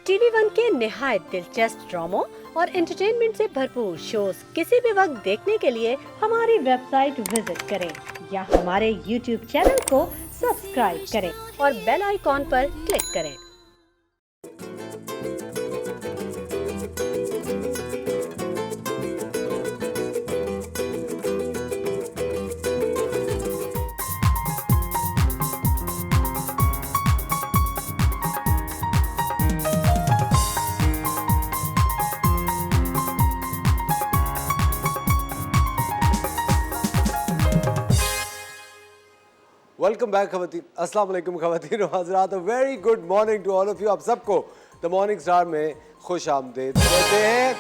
TV one के निहायत दिलचस्प ड्रामों और एंटरटेनमेंट से भरपूर शोज किसी भी वक्त देखने के लिए हमारी वेबसाइट विजिट करें या हमारे यूट्यूब चैनल को सब्सक्राइब करें और बेल आइकॉन पर क्लिक करें। वेलकम बैक खवातीन, अस्सलाम वालेकुम खवातीन और हज़रात, very good morning to all of you. आप सबको द मॉर्निंग स्टार में खुश आमदीद कहते हैं।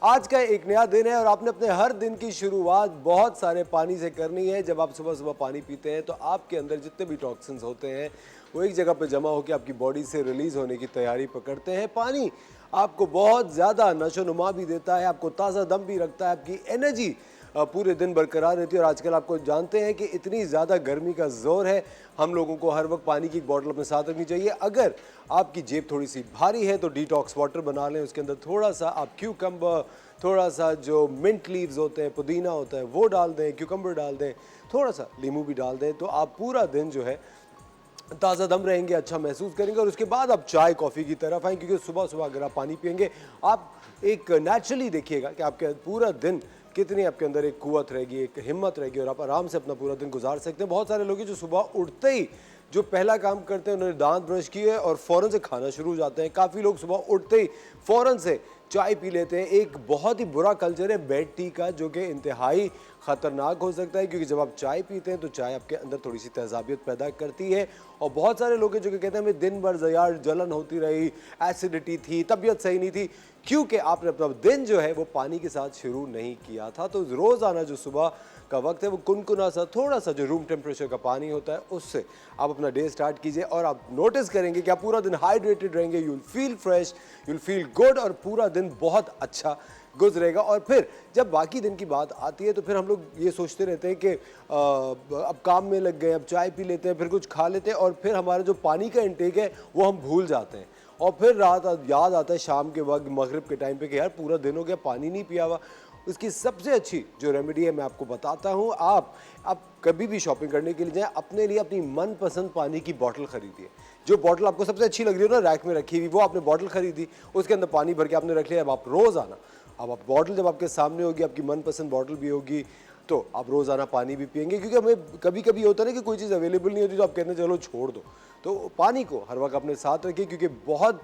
आज का एक नया दिन है और आपने अपने हर दिन की शुरुआत बहुत सारे पानी से करनी है। जब आप सुबह सुबह पानी पीते हैं तो आपके अंदर जितने भी टॉक्सिन्स होते हैं वो एक जगह पे जमा होकर आपकी बॉडी से रिलीज़ होने की तैयारी पकड़ते हैं। पानी आपको बहुत ज़्यादा नशोनुमा भी देता है, आपको ताज़ा दम भी रखता है, आपकी एनर्जी पूरे दिन बरकरार रहती है। और आजकल आपको जानते हैं कि इतनी ज़्यादा गर्मी का जोर है, हम लोगों को हर वक्त पानी की एक बॉटल अपने साथ रखनी चाहिए। अगर आपकी जेब थोड़ी सी भारी है तो डिटॉक्स वाटर बना लें, उसके अंदर थोड़ा सा आप क्यूकम्बर, थोड़ा सा जो मिंट लीव्स होते हैं, पुदीना होता है वो डाल दें, क्यूकम्बर डाल दें, थोड़ा सा नींबू भी डाल दें, तो आप पूरा दिन जो है ताज़ा दम रहेंगे, अच्छा महसूस करेंगे। और उसके बाद आप चाय कॉफ़ी की तरफ आएँ, क्योंकि सुबह सुबह अगर आप पानी पियेंगे आप एक नेचुरली देखिएगा कि आपके पूरा दिन कितनी आपके अंदर एक कुव्वत रहेगी, एक हिम्मत रहेगी और आप आराम से अपना पूरा दिन गुजार सकते हैं। बहुत सारे लोग हैं जो सुबह उठते ही जो पहला काम करते हैं उन्होंने दांत ब्रश किए और फ़ौरन से खाना शुरू हो जाते हैं। काफ़ी लोग सुबह उठते ही फ़ौरन से चाय पी लेते हैं। एक बहुत ही बुरा कल्चर है बेड टी का, जो कि इंतहाई ख़तरनाक हो सकता है, क्योंकि जब आप चाय पीते हैं तो चाय आपके अंदर थोड़ी सी तेज़ाबियत पैदा करती है। और बहुत सारे लोग हैं जो कि कहते हैं हमें दिन भर यार जलन होती रही, एसिडिटी थी, तबीयत सही नहीं थी, क्योंकि आपने अपना दिन जो है वो पानी के साथ शुरू नहीं किया था। तो रोज़ाना जो सुबह का वक्त है वो कुनकुना सा थोड़ा सा जो रूम टेम्परेचर का पानी होता है उससे आप अपना डे स्टार्ट कीजिए और आप नोटिस करेंगे कि आप पूरा दिन हाइड्रेटेड रहेंगे, you will feel fresh, you will feel good और पूरा दिन बहुत अच्छा गुजरेगा। और फिर जब बाकी दिन की बात आती है तो फिर हम लोग ये सोचते रहते हैं कि अब काम में लग गए, अब चाय पी लेते हैं, फिर कुछ खा लेते हैं और फिर हमारा जो पानी का इंटेक है वो हम भूल जाते हैं। और फिर रात याद आता है शाम के वक्त, मगरिब के टाइम पे कि यार पूरा दिन हो गया पानी नहीं पिया हुआ। उसकी सबसे अच्छी जो रेमेडी है मैं आपको बताता हूँ। आप कभी भी शॉपिंग करने के लिए जाएं, अपने लिए अपनी मनपसंद पानी की बोतल खरीदिए। जो बोतल आपको सबसे अच्छी लग रही हो ना रैक में रखी हुई, वो आपने बोतल खरीदी, उसके अंदर पानी भर के आपने रख लिया। अब आप रोज़ाना अब आप बॉटल जब आपके सामने होगी, आपकी मनपसंद बॉटल भी होगी, तो आप रोज़ाना पानी भी पियेंगे। क्योंकि हमें कभी कभी होता है ना कि कोई चीज़ अवेलेबल नहीं होती तो आप कहते हैं चलो छोड़ दो, तो पानी को हर वक्त अपने साथ रखिए। क्योंकि बहुत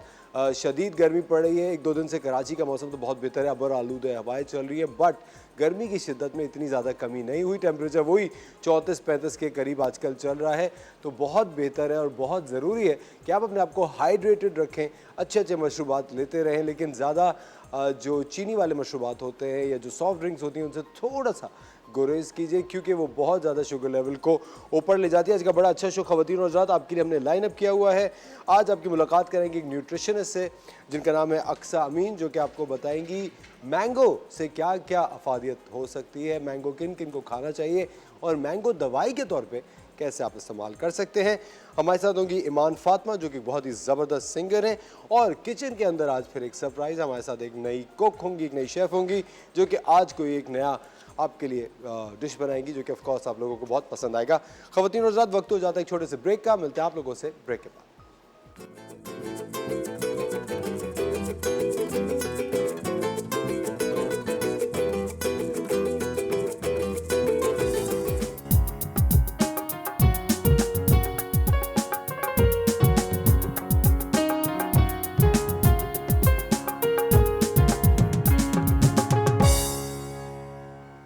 शदीद गर्मी पड़ रही है। एक दो दिन से कराची का मौसम तो बहुत बेहतर है, अबर आलूद हवाएं चल रही है, बट गर्मी की शिद्दत में इतनी ज़्यादा कमी नहीं हुई। टेम्परेचर वही 34-35 के करीब आजकल चल रहा है, तो बहुत बेहतर है और बहुत ज़रूरी है कि आप अपने आप को हाइड्रेटेड रखें, अच्छे अच्छे मशरूबात लेते रहें, लेकिन ज़्यादा जो चीनी वाले मशरूबात होते हैं या जो सॉफ्ट ड्रिंक्स होती हैं उनसे थोड़ा सा गुरेज कीजिए, क्योंकि वो बहुत ज़्यादा शुगर लेवल को ऊपर ले जाती है। आज का बड़ा अच्छा शो खवातीन और हज़रात आपके लिए हमने लाइन अप किया हुआ है। आज आपकी मुलाकात करेंगे एक न्यूट्रिशनिस्ट से जिनका नाम है अक्सा अमीन, जो कि आपको बताएंगी मैंगो से क्या क्या अफादियत हो सकती है, मैंगो किन किन को खाना चाहिए और मैंगो दवाई के तौर पर कैसे आप इस्तेमाल कर सकते हैं। हमारे साथ होंगी ईमान फातिमा जो कि बहुत ही ज़बरदस्त सिंगर हैं, और किचन के अंदर आज फिर एक सरप्राइज़, हमारे साथ एक नई कुक होंगी, एक नई शेफ़ होंगी जो कि आज कोई एक नया आपके लिए डिश बनाएंगी जो कि ऑफ कोर्स आप लोगों को बहुत पसंद आएगा। ख़वातीन और हज़रात, वक्त हो जाता है एक छोटे से ब्रेक का, मिलते हैं आप लोगों से ब्रेक के बाद।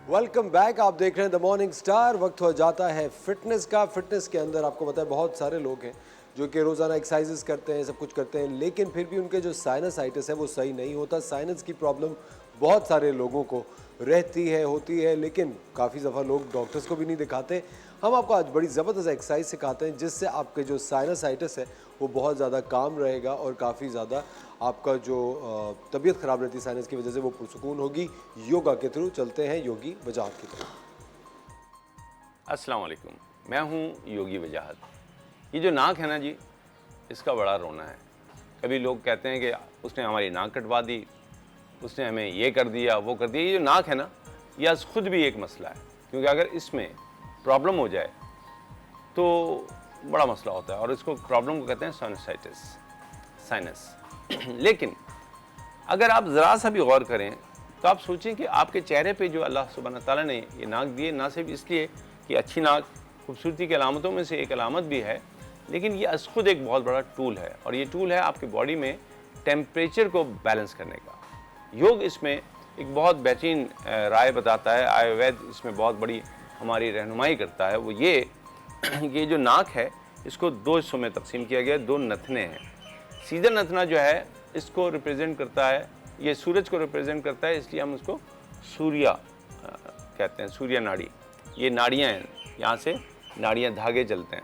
वेलकम बैक, आप देख रहे हैं द मॉर्निंग स्टार। वक्त हो जाता है फिटनेस का। फिटनेस के अंदर आपको पता है बहुत सारे लोग हैं जो कि रोज़ाना एक्सरसाइजेस करते हैं, सब कुछ करते हैं, लेकिन फिर भी उनके जो साइनसाइटिस है वो सही नहीं होता। साइनस की प्रॉब्लम बहुत सारे लोगों को रहती है, होती है, लेकिन काफ़ी दफ़ा लोग डॉक्टर्स को भी नहीं दिखाते। हम आपको आज बड़ी ज़बरदस्त एक्सरसाइज सिखाते हैं जिससे आपके जो साइनसाइटिस है वो बहुत ज़्यादा काम रहेगा और काफ़ी ज़्यादा आपका जो तबीयत ख़राब रहती है साइनस की वजह से वो पुरसुकून होगी। योगा के थ्रू चलते हैं योगी वजाहत की तरफ। अस्सलाम वालेकुम, मैं हूं योगी वजाहत। ये जो नाक है ना जी, इसका बड़ा रोना है। कभी लोग कहते हैं कि उसने हमारी नाक कटवा दी, उसने हमें ये कर दिया, वो कर दिया। ये जो नाक है ना, यह खुद भी एक मसला है, क्योंकि अगर इसमें प्रॉब्लम हो जाए तो बड़ा मसला होता है, और इसको प्रॉब्लम को कहते हैं साइनसाइटिस, साइनस। लेकिन अगर आप ज़रा सा भी गौर करें तो आप सोचें कि आपके चेहरे पे जो अल्लाह सुब्हानहू ताला ने ये नाक दी है, ना सिर्फ इसलिए कि अच्छी नाक खूबसूरती की अलामतों में से एक अलामत भी है, लेकिन ये खुद एक बहुत बड़ा टूल है, और ये टूल है आपकी बॉडी में टेम्परेचर को बैलेंस करने का। योग इसमें एक बहुत बेहतरीन राय बताता है, आयुर्वेद इसमें बहुत बड़ी हमारी रहनुमाई करता है। वो ये जो नाक है, इसको दो हिस्सों में तकसीम किया गया है, दो नथने हैं। सीधा नथना जो है इसको रिप्रेजेंट करता है, ये सूरज को रिप्रेजेंट करता है, इसलिए हम उसको सूर्या कहते हैं, सूर्य नाड़ी। ये नाड़ियाँ हैं, यहाँ से नाड़ियाँ धागे चलते हैं,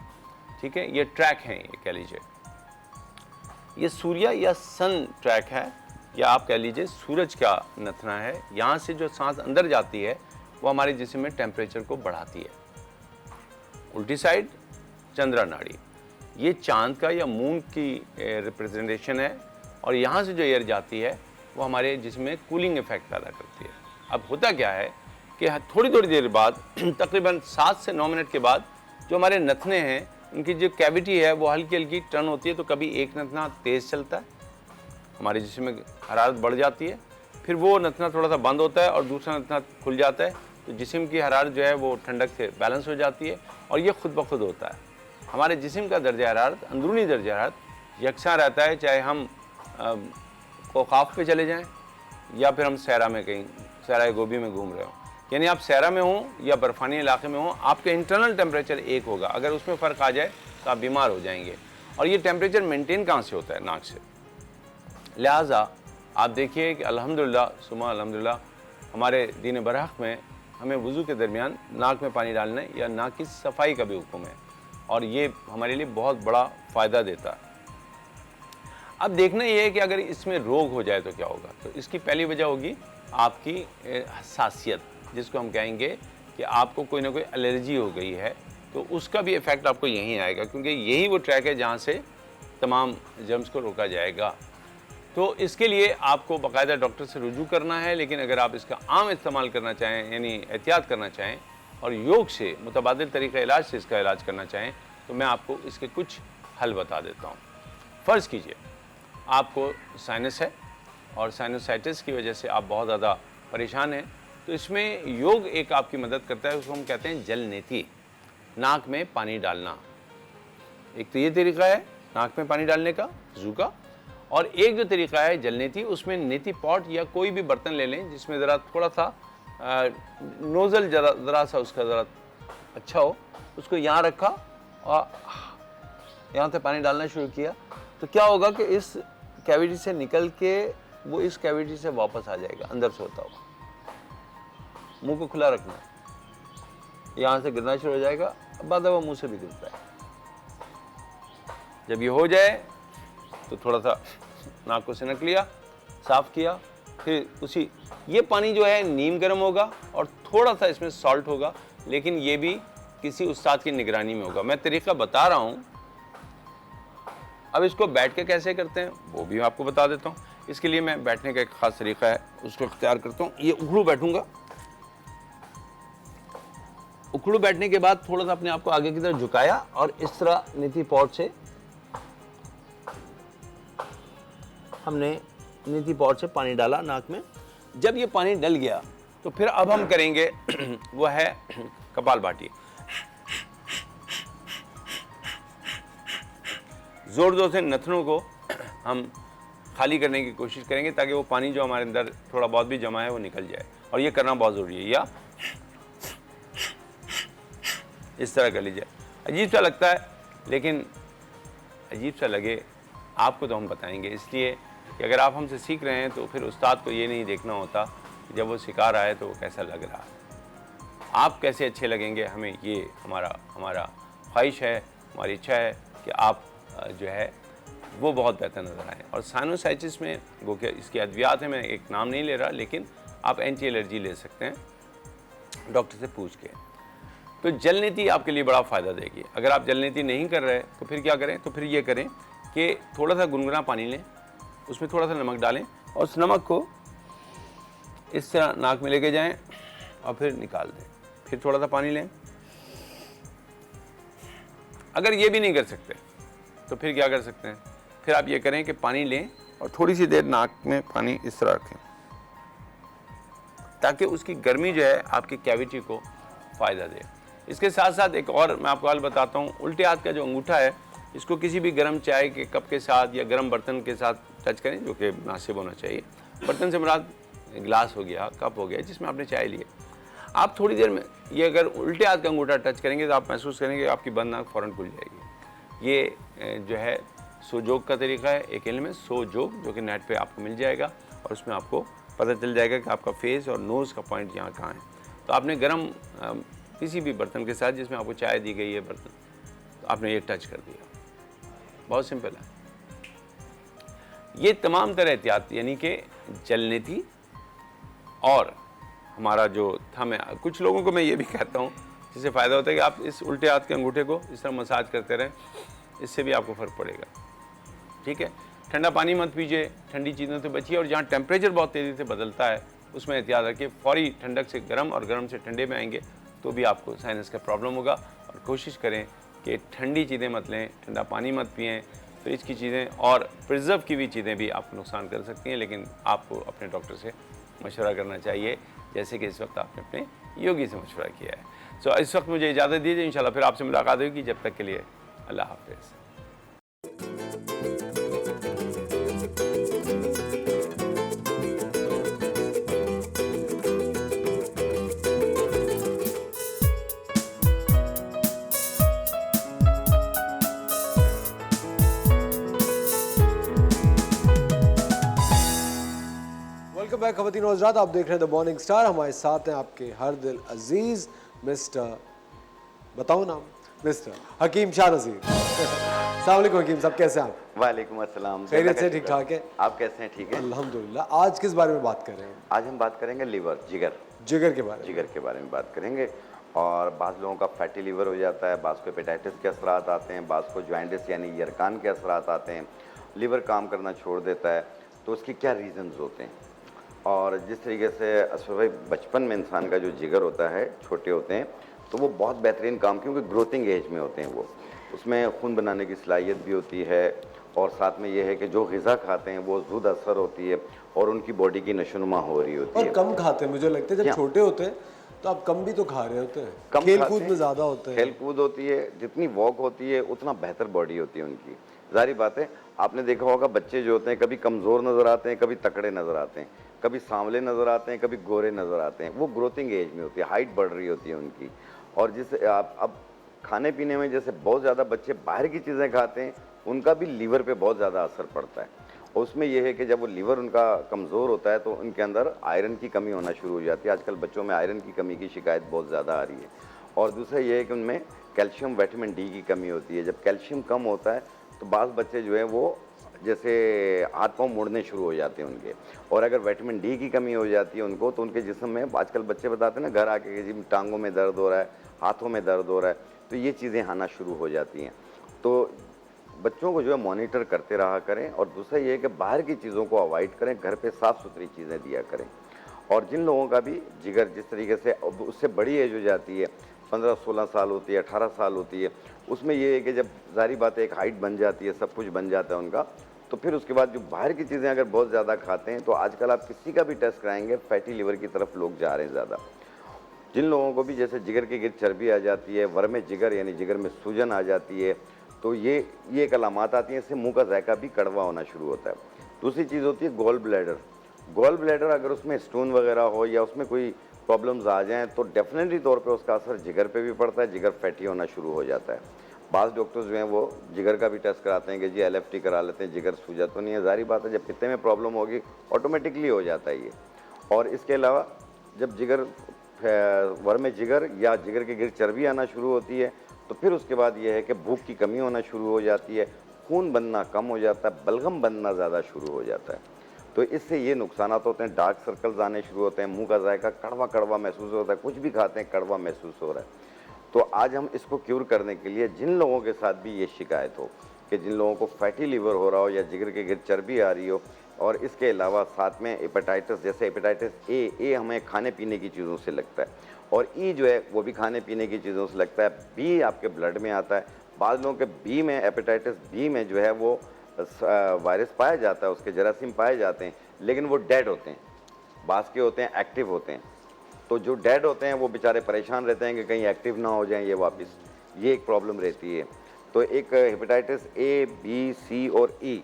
ठीक है, ये ट्रैक हैं, ये कह लीजिए ये सूर्य या सन ट्रैक है, या आप कह लीजिए सूरज का नथना है। यहाँ से जो सांस अंदर जाती है वो हमारे जिस्म में टेम्परेचर को बढ़ाती है। उल्टी साइड चंद्रा नाड़ी, ये चांद का या मून की रिप्रेजेंटेशन है, और यहाँ से जो एयर जाती है वो हमारे जिस्म में कूलिंग इफेक्ट पैदा करती है। अब होता क्या है कि थोड़ी थोड़ी देर बाद तकरीबन 7 से 9 मिनट के बाद जो हमारे नथने हैं उनकी जो कैविटी है वो हल्की हल्की टर्न होती है। तो कभी एक नथना तेज़ चलता है, हमारे जिस्म में हरारत बढ़ जाती है, फिर वो नथना थोड़ा सा बंद होता है और दूसरा नथना खुल जाता है, तो जिस्म की हरारत जो है वो ठंडक से बैलेंस हो जाती है, और ये खुद ब खुद होता है। हमारे जिस्म का दर्जा हरारत, अंदरूनी दर्जा हरारत यकसा रहता है, चाहे हम कोकाफ पे चले जाएं या फिर हम सहरा में कहीं सहरा गोभी में घूम रहे हो, यानी आप सहरा में हो या बर्फानी इलाके में हो, आपके इंटरनल टेम्परेचर एक होगा। अगर उसमें फ़र्क आ जाए तो आप बीमार हो जाएंगे। और ये टेम्परेचर मेंटेन कहाँ से होता है? नाक से। लिहाजा आप देखिए कि अल्हम्दुलिल्लाह सुमा अल्हम्दुलिल्लाह हमारे दीन बरहक में हमें वज़ू के दरमियान नाक में पानी डालने या नाक की सफाई का भी हुक्म है, और ये हमारे लिए बहुत बड़ा फ़ायदा देता है। अब देखना ये है कि अगर इसमें रोग हो जाए तो क्या होगा। तो इसकी पहली वजह होगी आपकी हसासियत, जिसको हम कहेंगे कि आपको कोई ना कोई एलर्जी हो गई है, तो उसका भी इफ़ेक्ट आपको यहीं आएगा, क्योंकि यही वो ट्रैक है जहाँ से तमाम जर्म्स को रोका जाएगा। तो इसके लिए आपको बाकायदा डॉक्टर से रुजू करना है। लेकिन अगर आप इसका आम इस्तेमाल करना चाहें, यानी एहतियात करना चाहें और योग से मुतबादिल तरीक़ा इलाज से इसका इलाज करना चाहें, तो मैं आपको इसके कुछ हल बता देता हूँ। फ़र्ज़ कीजिए आपको साइनस है और साइनोसाइटिस की वजह से आप बहुत ज़्यादा परेशान हैं, तो इसमें योग एक आपकी मदद करता है, उसको हम कहते हैं जल नेति, नाक में पानी डालना। एक तो ये तरीका है नाक में पानी डालने का वज़ू का, और एक जो तरीका है जल नेति, उसमें नेति पॉट या कोई भी बर्तन ले लें जिसमें ज़रा थोड़ा सा नोज़ल ज़रा सा उसका ज़रा अच्छा हो, उसको यहाँ रखा और यहाँ से पानी डालना शुरू किया, तो क्या होगा कि इस कैविटी से निकल के वो इस कैविटी से वापस आ जाएगा, अंदर से होता हुआ। मुंह को खुला रखना, यहाँ से गिरना शुरू हो जाएगा, अब बाद वो मुंह से भी गिरता है। जब ये हो जाए तो थोड़ा सा नाक को सिनक लिया, साफ़ किया, फिर उसी ये पानी जो है नीम गर्म होगा और थोड़ा सा इसमें सॉल्ट होगा, लेकिन ये भी किसी उस्ताद की निगरानी में होगा। मैं तरीक़ा बता रहा हूँ, अब इसको बैठ के कैसे करते हैं वो भी आपको बता देता हूँ। इसके लिए मैं बैठने का एक ख़ास तरीका है, उसको इख्तियार करता हूँ। ये उखड़ू बैठूंगा, उखड़ू बैठने के बाद थोड़ा सा अपने आप को आगे की तरफ झुकाया और इस तरह नीति पॉट से हमने नीति पॉट से पानी डाला नाक में। जब ये पानी डल गया तो फिर अब हम करेंगे वो है कपालभाति। ज़ोर ज़ोर से नथनों को हम खाली करने की कोशिश करेंगे ताकि वो पानी जो हमारे अंदर थोड़ा बहुत भी जमा है वो निकल जाए, और ये करना बहुत ज़रूरी है। या इस तरह कर लीजिए। अजीब सा लगता है, लेकिन अजीब सा लगे आपको तो हम बताएंगे, इसलिए कि अगर आप हमसे सीख रहे हैं तो फिर उस्ताद को ये नहीं देखना होता कि जब वो सिखा रहा है तो वो कैसा लग रहा है। आप कैसे अच्छे लगेंगे, हमें ये हमारा ख्वाहिश है, हमारी इच्छा है कि आप जो है वो बहुत बेहतर नज़र आए। और साइनोसाइटिस में वो क्या इसकी अद्वियात है, मैं एक नाम नहीं ले रहा, लेकिन आप एंटी एलर्जी ले सकते हैं डॉक्टर से पूछ के। तो जल नीति आपके लिए बड़ा फ़ायदा देगी। अगर आप जल नीति नहीं कर रहे तो फिर क्या करें, तो फिर ये करें कि थोड़ा सा गुनगुना पानी लें, उसमें थोड़ा सा नमक डालें और उस नमक को इस तरह नाक में लेके जाएं और फिर निकाल दें। फिर थोड़ा सा पानी लें। अगर ये भी नहीं कर सकते तो फिर क्या कर सकते हैं, फिर आप ये करें कि पानी लें और थोड़ी सी देर नाक में पानी इस तरह रखें, ताकि उसकी गर्मी जो है आपकी कैविटी को फ़ायदा दे। इसके साथ साथ एक और मैं आपको हाल बताता हूँ, उल्टे हाथ का जो अंगूठा है, इसको किसी भी गर्म चाय के कप के साथ या गर्म बर्तन के साथ टच करें, जो कि मुनासिब होना चाहिए। बर्तन से मुराद गिलास हो गया, कप हो गया, जिसमें आपने चाय ली है। आप थोड़ी देर में ये अगर उल्टे हाथ का अंगूठा टच करेंगे तो आप महसूस करेंगे आपकी बंद नाक फ़ौरन खुल जाएगी। ये जो है सोजोग का तरीका है, एक इल्म है सोजोग, जो कि नेट पे आपको मिल जाएगा और उसमें आपको पता चल जाएगा कि आपका फेस और नोज़ का पॉइंट यहाँ कहाँ है। तो आपने गर्म किसी भी बर्तन के साथ जिसमें आपको चाय दी गई है बर्तन, तो आपने ये टच कर दिया। बहुत सिंपल है। ये तमाम तरह एहतियात यानी कि जलने थी और हमारा जो थम है, कुछ लोगों को मैं ये भी कहता हूँ जिससे फ़ायदा होता है कि आप इस उल्टे हाथ के अंगूठे को इस तरह मसाज करते रहें, इससे भी आपको फ़र्क पड़ेगा। ठीक है, ठंडा पानी मत पीजिए, ठंडी चीज़ों से बचिए और जहाँ टेम्परेचर बहुत तेज़ी से बदलता है उसमें एहतियात रखिए। फौरी ठंडक से गर्म और गर्म से ठंडे में आएंगे तो भी आपको साइनस का प्रॉब्लम होगा। और कोशिश करें कि ठंडी चीज़ें मत लें, ठंडा पानी मत पिएँ, फ्रिज की चीज़ें और प्रिजर्व की हुई चीज़ें भी आपको नुकसान कर सकती हैं। लेकिन आपको अपने डॉक्टर से मशवरा करना चाहिए, जैसे कि इस वक्त आपने अपने योगी से मशवरा किया है। सो इस वक्त मुझे इजाज़त दीजिए, इंशाल्लाह फिर आपसे मुलाकात होगी। जब तक के लिए अल्लाह हाफ़िज़। वेलकम बैक ख़वातीन और हज़रात, आप देख रहे हैं द मॉर्निंग स्टार। हमारे साथ हैं आपके हर दिल अजीज़ मिस्टर, बताओ नाम, मिस्टर हकीम शाह नज़ीर। अस्सलाम वालेकुम हकीम साहब, कैसे हैं आप? वालेकुम अस्सलाम। खैरियत से, ठीक ठाक है? आप कैसे हैं? ठीक है अल्हम्दुलिल्लाह। आज किस बारे में बात कर रहे हैं? आज हम बात करेंगे लिवर, जिगर के बारे में। जिगर के बारे में बात करेंगे। और बाज़ लोगों का फैटी लिवर हो जाता है, बाज़ को हेपेटाइटिस के असरात आते हैं, बाज़ को जॉइंटिस यानी यरकान के असरात आते हैं, लिवर काम करना छोड़ देता है। तो उसके क्या रीज़न्स होते हैं? और जिस तरीके से असर भाई बचपन में इंसान का जो जिगर होता है, छोटे होते हैं तो वो बहुत बेहतरीन काम, क्योंकि ग्रोथिंग एज में होते हैं वो, उसमें खून बनाने की सलाहियत भी होती है। और साथ में ये है कि जो ग़िज़ा खाते हैं वो ज़ूद असर होती है और उनकी बॉडी की नशोनुमा हो रही होती है। और कम खाते हैं, मुझे लगता है जब छोटे होते हैं तो आप कम भी तो खा रहे होते हैं, कम खेल खाते कूद हैं, में ज़्यादा होते हैं। खेल कूद होती है, जितनी वॉक होती है उतना बेहतर बॉडी होती है उनकी। जाहिर बात है, आपने देखा होगा बच्चे जो होते हैं कभी कमज़ोर नज़र आते हैं, कभी तकड़े नज़र आते हैं, कभी सांवले नज़र आते हैं, कभी गोरे नज़र आते हैं। वो ग्रोथिंग एज में होती है, हाइट बढ़ रही होती है उनकी। और जिससे आप अब खाने पीने में जैसे बहुत ज़्यादा बच्चे बाहर की चीज़ें खाते हैं, उनका भी लीवर पे बहुत ज़्यादा असर पड़ता है। और उसमें यह है कि जब वो लीवर उनका कमज़ोर होता है तो उनके अंदर आयरन की कमी होना शुरू हो जाती है। आजकल बच्चों में आयरन की कमी की शिकायत बहुत ज़्यादा आ रही है। और दूसरा ये है कि उनमें कैल्शियम, विटामिन डी की कमी होती है। जब कैल्शियम कम होता है तो बाज़ बच्चे जो हैं वो जैसे हाथ पाँव मुड़ने शुरू हो जाते हैं उनके। और अगर विटामिन डी की कमी हो जाती है उनको, तो उनके जिस्म में, आजकल बच्चे बताते हैं ना घर आके कि जी टांगों में दर्द हो रहा है, हाथों में दर्द हो रहा है, तो ये चीज़ें आना शुरू हो जाती हैं। तो बच्चों को जो है मॉनिटर करते रहा करें। और दूसरा ये है कि बाहर की चीज़ों को अवॉइड करें, घर पे साफ़ सुथरी चीज़ें दिया करें। और जिन लोगों का भी जिगर जिस तरीके से उससे बड़ी एज हो जाती है, 15-16 साल होती है, 18 साल होती है, उसमें ये है कि जब ज़ाहिर बात है एक हाइट बन जाती है, सब कुछ बन जाता है उनका, तो फिर उसके बाद जो बाहर की चीज़ें अगर बहुत ज़्यादा खाते हैं तो आजकल आप किसी का भी टेस्ट कराएंगे फैटी लिवर की तरफ लोग जा रहे हैं ज़्यादा। जिन लोगों को भी जैसे जिगर के गिर्द चर्बी आ जाती है, वर्म जिगर यानी जिगर में सूजन आ जाती है, तो ये एक अलामत आती है, इससे मुंह का जायका भी कड़वा होना शुरू होता है। दूसरी चीज़ होती है गॉल ब्लैडर। गॉल ब्लैडर अगर उसमें स्टोन वगैरह हो या उसमें कोई प्रॉब्लम्स आ जाएँ तो डेफिनेटली तौर पे उसका असर जिगर पे भी पड़ता है, जिगर फैटी होना शुरू हो जाता है। बाज़ डॉक्टर्स जो हैं वो जिगर का भी टेस्ट कराते हैं कि जी LFT करा लेते हैं, जिगर सूजा तो नहीं है। ज़ाहिर बात है जब पित्ते में प्रॉब्लम होगी ऑटोमेटिकली हो जाता है ये। और इसके अलावा जब जिगर वर्म जिगर या जिगर के गिर्द चर्बी आना शुरू होती है तो फिर उसके बाद ये है कि भूख की कमी होना शुरू हो जाती है, खून बनना कम हो जाता है, बलगम बनना ज़्यादा शुरू हो जाता है। तो इससे ये नुकसानात होते हैं, डार्क सर्कल्स आने शुरू होते हैं, मुंह का जायका कड़वा कड़वा महसूस होता है, कुछ भी खाते हैं कड़वा महसूस हो रहा है। तो आज हम इसको क्यूर करने के लिए जिन लोगों के साथ भी ये शिकायत हो कि जिन लोगों को फैटी लीवर हो रहा हो या जिगर के गिर्द चर्बी आ रही हो, और इसके अलावा साथ में हेपेटाइटिस, जैसे हेपेटाइटिस ए हमें खाने पीने की चीज़ों से लगता है, और ई जो है वो भी खाने पीने की चीज़ों से लगता है, बी आपके ब्लड में आता है। बाद लोगों के बी में, हेपेटाइटिस बी में जो है वो वायरस पाया जाता है, उसके जरासीम पाए जाते हैं, लेकिन वो डेड होते हैं, बास के होते हैं, एक्टिव होते हैं। तो जो डेड होते हैं वो बेचारे परेशान रहते हैं कि कहीं एक्टिव ना हो जाएं ये वापस, ये एक प्रॉब्लम रहती है। तो एक हेपेटाइटिस ए, बी, सी और ई,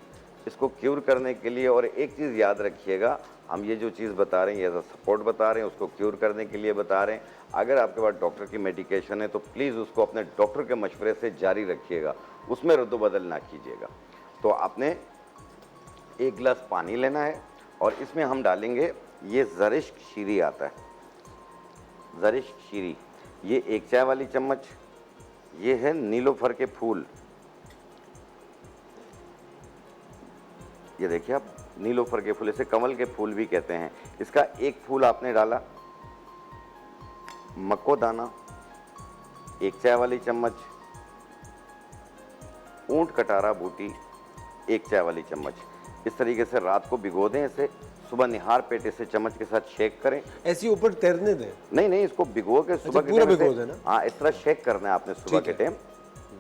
इसको क्यूर करने के लिए, और एक चीज़ याद रखिएगा, हम ये जो चीज़ बता रहे हैं एज अ सपोर्ट बता रहे हैं, उसको क्यूर करने के लिए बता रहे हैं। अगर आपके पास डॉक्टर की मेडिकेशन है तो प्लीज़ उसको अपने डॉक्टर के मशवरे से जारी रखिएगा, उसमें रद्दोबदल ना कीजिएगा। तो आपने 1 गिलास पानी लेना है और इसमें हम डालेंगे, ये ज़रिश्क शीरी आता है, ज़रिश्क शीरी, ये 1 चाय वाली चम्मच, ये है नीलोफर के फूल, ये देखिए आप, नीलोफर के फूल, इसे कमल के फूल भी कहते हैं। इसका 1 फूल आपने डाला, मक्को दाना 1 चाय वाली चम्मच, ऊंट कटारा बूटी 1 चाय वाली चम्मच। इस तरीके से रात को भिगो दें इसे, सुबह निहार पेट इसे चम्मच के साथ शेक करें। ऐसे ऊपर तैरने दें? नहीं, इसको भिगो के सुबह के पूरा टाइम भिगो देना? हाँ, इस तरह शेक करना है आपने सुबह के टाइम,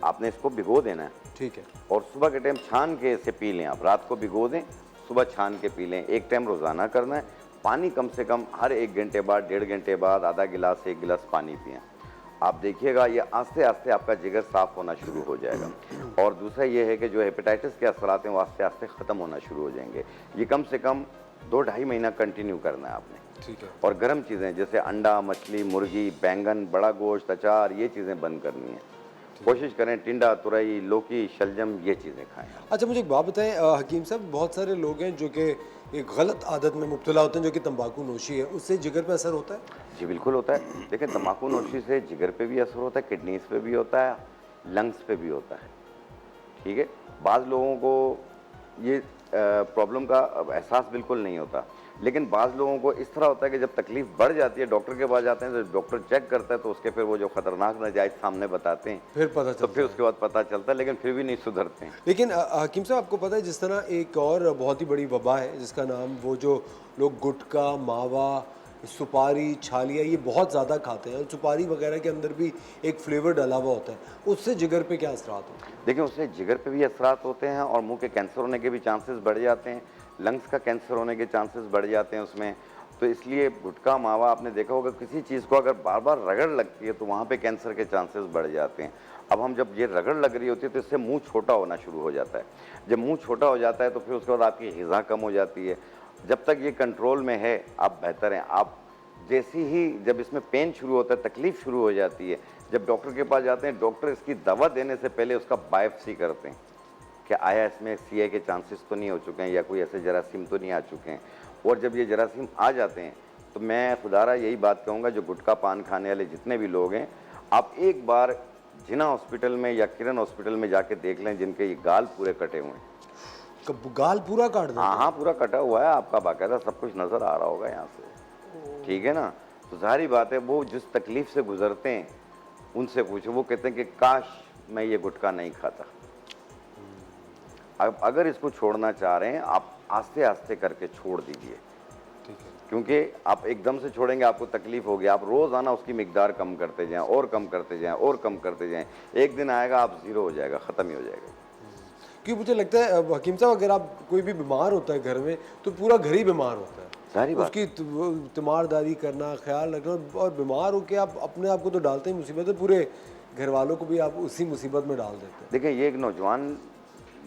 आपने इसको भिगो देना है। ठीक है। और सुबह के टाइम छान के इसे पी लें आप, रात को भिगो दें, सुबह छान के पी लें। 1 टाइम रोज़ाना करना है। पानी कम से कम हर 1 घंटे बाद, 1.5 घंटे बाद आधा गिलास से 1 गिलास पानी पिएं। आप देखिएगा ये आस्ते आस्ते आपका जिगर साफ होना शुरू हो जाएगा। और दूसरा ये है कि जो हेपेटाइटिस के असरात हैं वो आस्ते आस्ते ख़त्म होना शुरू हो जाएंगे। ये कम से कम 2-2.5 महीना कंटिन्यू करना है आपने। ठीक है। और गर्म चीज़ें जैसे अंडा, मछली, मुर्गी, बैंगन, बड़ा गोश्त, अचार, ये चीज़ें बंद करनी है। कोशिश करें टिंडा, तुरई, लौकी, शलजम, ये चीज़ें खाएं। अच्छा, मुझे एक बात बताएं हकीम साहब, बहुत सारे लोग हैं जो कि एक गलत आदत में मुब्तला होते हैं, जो कि तंबाकू नोशी है, उससे जिगर पे असर होता है? जी बिल्कुल होता है। देखिए, तम्बाकू नोशी से जिगर पे भी असर होता है, किडनीज पे भी होता है, लंग्स पे भी होता है। ठीक है, बाज़ लोगों को ये प्रॉब्लम का एहसास बिल्कुल नहीं होता, लेकिन बाज़ लोगों को इस तरह होता है कि जब तकलीफ़ बढ़ जाती है, डॉक्टर के पास जाते हैं, तो डॉक्टर चेक करता है, तो उसके फिर वो जो ख़तरनाक नजायज़ सामने बताते हैं, फिर पता तो चलता फिर है। उसके बाद पता चलता है, लेकिन फिर भी नहीं सुधरते हैं। लेकिन हकीम साहब, आपको पता है जिस तरह एक और बहुत ही बड़ी वबा है जिसका नाम, वो जो लोग गुटखा, मावा, सुपारी, छालिया, ये बहुत ज़्यादा खाते हैं, और सुपारी वगैरह के अंदर भी एक फ्लेवर डाला हुआ होता है, उससे जिगर पे क्या असरात होते हैं? देखिए, उससे जिगर पे भी असरात होते हैं, और मुंह के कैंसर होने के भी चांसेस बढ़ जाते हैं, लंग्स का कैंसर होने के चांसेस बढ़ जाते हैं उसमें। तो इसलिए गुटखा, मावा, आपने देखा होगा, किसी चीज़ को अगर बार बार रगड़ लगती है तो वहाँ पे कैंसर के चांसेस बढ़ जाते हैं। अब हम जब ये रगड़ लग रही होती है तो इससे मुंह छोटा होना शुरू हो जाता है। जब मुंह छोटा हो जाता है तो फिर उसके बाद आपकी ग़िज़ा कम हो जाती है। जब तक ये कंट्रोल में है आप बेहतर हैं। आप जैसी ही, जब इसमें पेन शुरू होता है, तकलीफ़ शुरू हो जाती है, जब डॉक्टर के पास जाते हैं, डॉक्टर इसकी दवा देने से पहले उसका बायोप्सी करते हैं कि आया इसमें सीए के चांसेस तो नहीं हो चुके हैं, या कोई ऐसे जरासीम तो नहीं आ चुके हैं। और जब ये जरासीम आ जाते हैं तो मैं खुदारा यही बात कहूँगा, जो गुटखा पान खाने वाले जितने भी लोग हैं, आप एक बार जिना हॉस्पिटल में या किरण हॉस्पिटल में जाके देख लें, जिनके ये गाल पूरे कटे हुए हैं। गाल पूरा काट देते हैं? हाँ, पूरा कटा हुआ है आपका, बाकायदा सब कुछ नज़र आ रहा होगा यहाँ से। ठीक है ना? तो जाहिर बात है, वो जिस तकलीफ़ से गुजरते हैं उनसे पूछो, वो कहते हैं कि काश मैं ये गुटखा नहीं खाता। अब अगर इसको छोड़ना चाह रहे हैं, आप आस्ते आस्ते करके छोड़ दीजिए, ठीक है। क्योंकि आप एकदम से छोड़ेंगे आपको तकलीफ होगी। आप रोज़ाना उसकी मिकदार कम करते जाएं, और कम करते जाएं, और कम करते जाएं। एक दिन आएगा आप ज़ीरो हो जाएगा, ख़त्म ही हो जाएगा। क्योंकि मुझे लगता है हकीम साहब, अगर आप कोई भी बीमार होता है घर में, तो पूरा घर ही बीमार होता है। सारी बात, उसकी तीमारदारी करना, ख्याल रखना, और बीमार होकर आप अपने आप को तो डालते ही मुसीबत है, पूरे घर वालों को भी आप उसी मुसीबत में डाल देते हैं। देखिए, ये एक नौजवान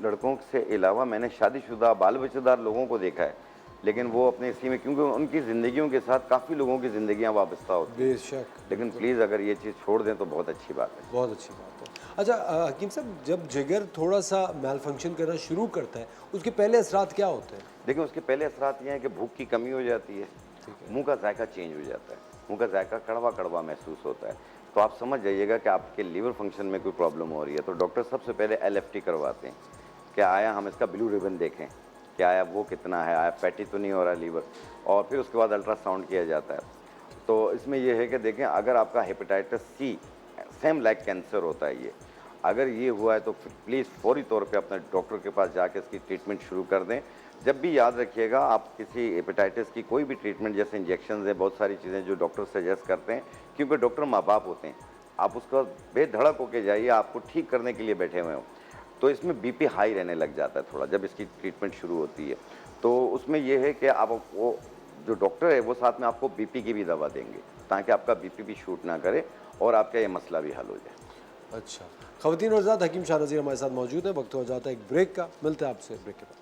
लड़कों से अलावा मैंने शादीशुदा बाल बच्चेदार लोगों को देखा है, लेकिन वो अपने इसी में, क्योंकि उनकी ज़िंदगियों के साथ काफ़ी लोगों की ज़िंदगियाँ वाबस्ता होती हैं। बेशक। लेकिन प्लीज़ अगर ये चीज़ छोड़ दें तो बहुत अच्छी बात है। बहुत अच्छी बात है। अच्छा हकीम साहब, जब जिगर थोड़ा सा मेल फंक्शन करना शुरू करता है, उसके पहले असरात क्या होते हैं? देखिए, उसके पहले असरात ये हैं कि भूख की कमी हो जाती है, मुंह का जायका चेंज हो जाता है, मुंह का जायका कड़वा कड़वा महसूस होता है। तो आप समझ जाइएगा कि आपके लीवर फंक्शन में कोई प्रॉब्लम हो रही है। तो डॉक्टर सबसे पहले LFT करवाते हैं, क्या आया हम इसका ब्लू रिबन देखें, क्या आया वो कितना है, आया फैटी तो नहीं हो रहा लीवर, और फिर उसके बाद अल्ट्रासाउंड किया जाता है। तो इसमें यह है कि देखें, अगर आपका hepatitis C same like cancer होता है ये, अगर ये हुआ है तो फिर प्लीज़ फौरी तौर पे अपने डॉक्टर के पास जाके इसकी ट्रीटमेंट शुरू कर दें। जब भी याद रखिएगा, आप किसी हेपेटाइटिस की कोई भी ट्रीटमेंट, जैसे इंजेक्शन है, बहुत सारी चीज़ें जो डॉक्टर सजेस्ट करते हैं, क्योंकि डॉक्टर माँ बाप होते हैं, आप उसका बेधड़क होके जाइए, आपको ठीक करने के लिए बैठे हुए हो, तो इसमें बीपी हाई रहने लग जाता है थोड़ा जब इसकी ट्रीटमेंट शुरू होती है। तो उसमें ये है कि आप वो जो डॉक्टर है वो साथ में आपको बीपी की भी दवा देंगे ताकि आपका बीपी भी शूट ना करे और आपका ये मसला भी हल हो जाए। अच्छा, ख़वातीन और हज़रात, हकीम शाह नज़ीर हमारे साथ मौजूद है। वक्त हो जाता है एक ब्रेक का, मिलते हैं आपसे ब्रेक के बाद।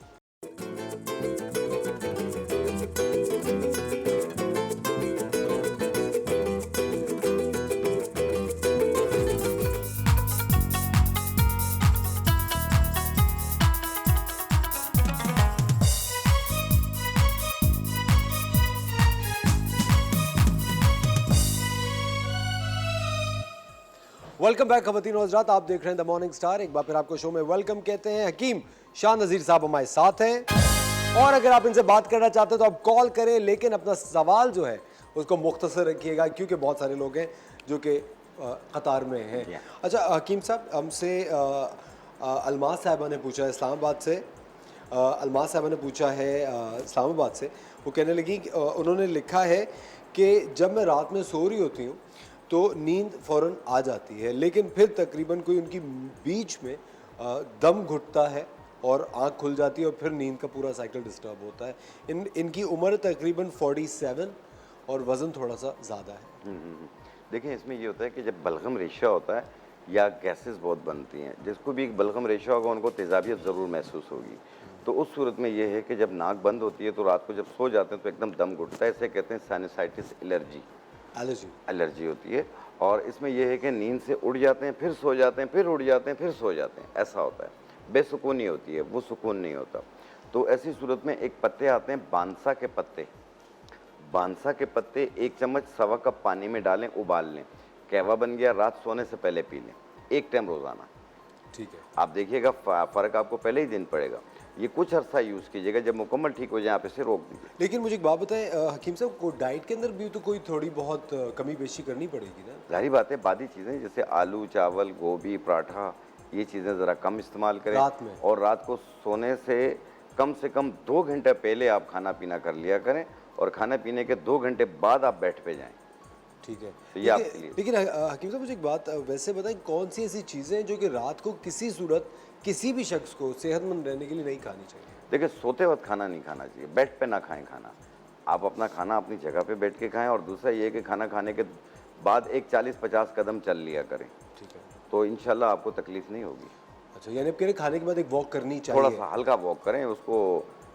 वेलकम बैक ख़वातीन और हज़रात, आप देख रहे हैं द मॉर्निंग स्टार। एक बार फिर आपको शो में वेलकम कहते हैं। हकीम शाह नज़ीर साहब हमारे साथ हैं और अगर आप इनसे बात करना चाहते हैं तो आप कॉल करें, लेकिन अपना सवाल जो है उसको मुख्तसर रखिएगा क्योंकि बहुत सारे लोग हैं जो कि कतार में हैं। अच्छा हकीम साहब, हमसे अलमास साहिबा ने पूछा है इस्लामाबाद से। अलमास साहिबा ने पूछा है इस्लामाबाद से। वो कहने लगी, उन्होंने लिखा है कि जब मैं रात में सो रही होती हूँ तो नींद फ़ौरन आ जाती है, लेकिन फिर तकरीबन कोई उनकी बीच में दम घुटता है और आँख खुल जाती है और फिर नींद का पूरा साइकिल डिस्टर्ब होता है। इनकी उम्र तकरीबन 47 और वज़न थोड़ा सा ज़्यादा है। देखिए, इसमें ये होता है कि जब बलगम रेशा होता है या गैसेस बहुत बनती हैं, जिसको भी एक बलगम रेशा होगा उनको तेज़ाबियत ज़रूर महसूस होगी। तो उस सूरत में ये है कि जब नाक बंद होती है तो रात को जब सो जाते हैं तो एकदम दम घुटता है। इसे कहते हैं साइनसाइटिस एलर्जी होती है। और इसमें यह है कि नींद से उड़ जाते हैं, फिर सो जाते हैं, फिर उड़ जाते हैं, फिर सो जाते हैं, ऐसा होता है। बेसुकूनी होती है, वो सुकून नहीं होता। तो ऐसी सूरत में एक पत्ते आते हैं बांसा के पत्ते। बांसा के पत्ते 1 चम्मच सवा कप पानी में डालें, उबाल लें, कहवा बन गया, रात सोने से पहले पी लें, 1 टाइम रोज़ाना। ठीक है, आप देखिएगा फ़र्क आपको पहले ही दिन पड़ेगा। ये कुछ अर्सा यूज़ कीजिएगा, जब मुकम्मल ठीक हो जाए आप इसे रोक दीजिए। लेकिन मुझे एक बात बताएं हकीम साहब, को डाइट के अंदर भी तो कोई थोड़ी बहुत कमी पेशी करनी पड़ेगी ना? जाहिर बात है, बादी चीज़ें जैसे आलू, चावल, गोभी, पराठा, ये चीज़ें ज़रा कम इस्तेमाल करें रात में। और रात को सोने से कम 2 घंटे पहले आप खाना पीना कर लिया करें और खाना पीने के 2 घंटे बाद आप बेड पे जाएं। ठीक है, तो ये आपके लिए। लेकिन हकीम साहब मुझे एक बात वैसे बताएं, कौन सी ऐसी चीज़ें हैं जो कि रात को किसी सूरत किसी भी शख्स को सेहतमंद रहने के लिए नहीं खानी चाहिए? देखिए, सोते वक्त खाना नहीं खाना चाहिए, बेड पे ना खाएं खाना। आप अपना खाना अपनी जगह पे बैठ के खाएं। और दूसरा ये है कि खाना खाने के बाद एक 40-50 कदम चल लिया करें, ठीक है, तो इंशाल्लाह आपको तकलीफ नहीं होगी। अच्छा, यानी आप कह रहे खाने के बाद एक वॉक करनी चाहिए? थोड़ा सा हल्का वॉक करें, उसको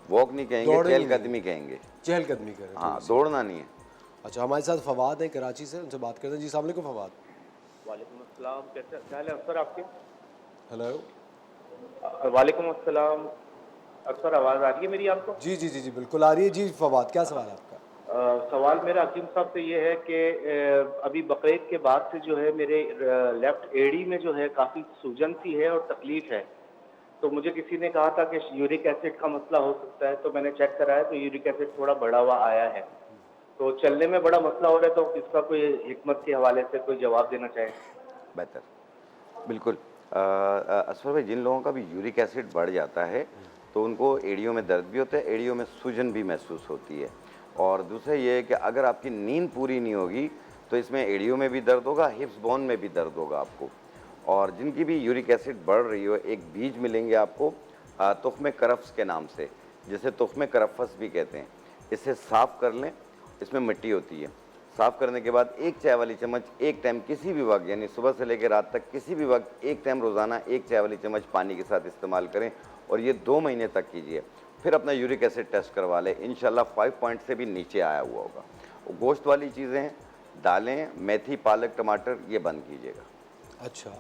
वॉक नहीं कहेंगे, चहलकदमी कहेंगे। चहलकदमी करें, हाँ, दौड़ना नहीं है। अच्छा, हमारे साथ फवाद है कराची से, उनसे बात करते हैं। जी अस्सलाम वालेकुम फवाद। वालेकुम अस्सलाम, कैसे हाल है अफसर आपके? हेलो, वालेकुम अस्सलाम अफसर, आवाज़ आ रही है मेरी आपको? जी जी जी जी बिल्कुल आ रही है। जी फवाद, क्या सवाल है आपका? सवाल मेरा हकीम साहब से ये है कि अभी बकरीद के बाद से जो है मेरे लेफ्ट एड़ी में जो है काफ़ी सूजन सी है और तकलीफ है। तो मुझे किसी ने कहा था कि यूरिक एसिड का मसला हो सकता है, तो मैंने चेक कराया तो यूरिक एसिड थोड़ा बढ़ा हुआ आया है। तो चलने में बड़ा मसला हो रहा है, तो इसका कोई हिकमत के हवाले से कोई जवाब देना चाहें? बेहतर, बिल्कुल। असफर भाई, जिन लोगों का भी यूरिक एसिड बढ़ जाता है तो उनको एड़ियों में दर्द भी होता है, एड़ियों में सूजन भी महसूस होती है। और दूसरा ये है कि अगर आपकी नींद पूरी नहीं होगी तो इसमें एड़ियों में भी दर्द होगा, हिप्स बोन में भी दर्द होगा आपको। और जिनकी भी यूरिक एसिड बढ़ रही हो, एक बीज मिलेंगे आपको तुख्म करफ्स के नाम से, जिसे तुख्म करफस भी कहते हैं। इसे साफ़ कर लें, इसमें मिट्टी होती है। साफ़ करने के बाद 1 चाय वाली चम्मच 1 टाइम किसी भी वक्त, यानी सुबह से लेकर रात तक किसी भी वक्त 1 टाइम रोज़ाना 1 चाय वाली चम्मच पानी के साथ इस्तेमाल करें और ये 2 महीने तक कीजिए। फिर अपना यूरिक एसिड टेस्ट करवा लें, इंशाल्लाह 5 पॉइंट से भी नीचे आया हुआ होगा। गोश्त वाली चीज़ें, दालें, मेथी, पालक, टमाटर, ये बंद कीजिएगा। अच्छा,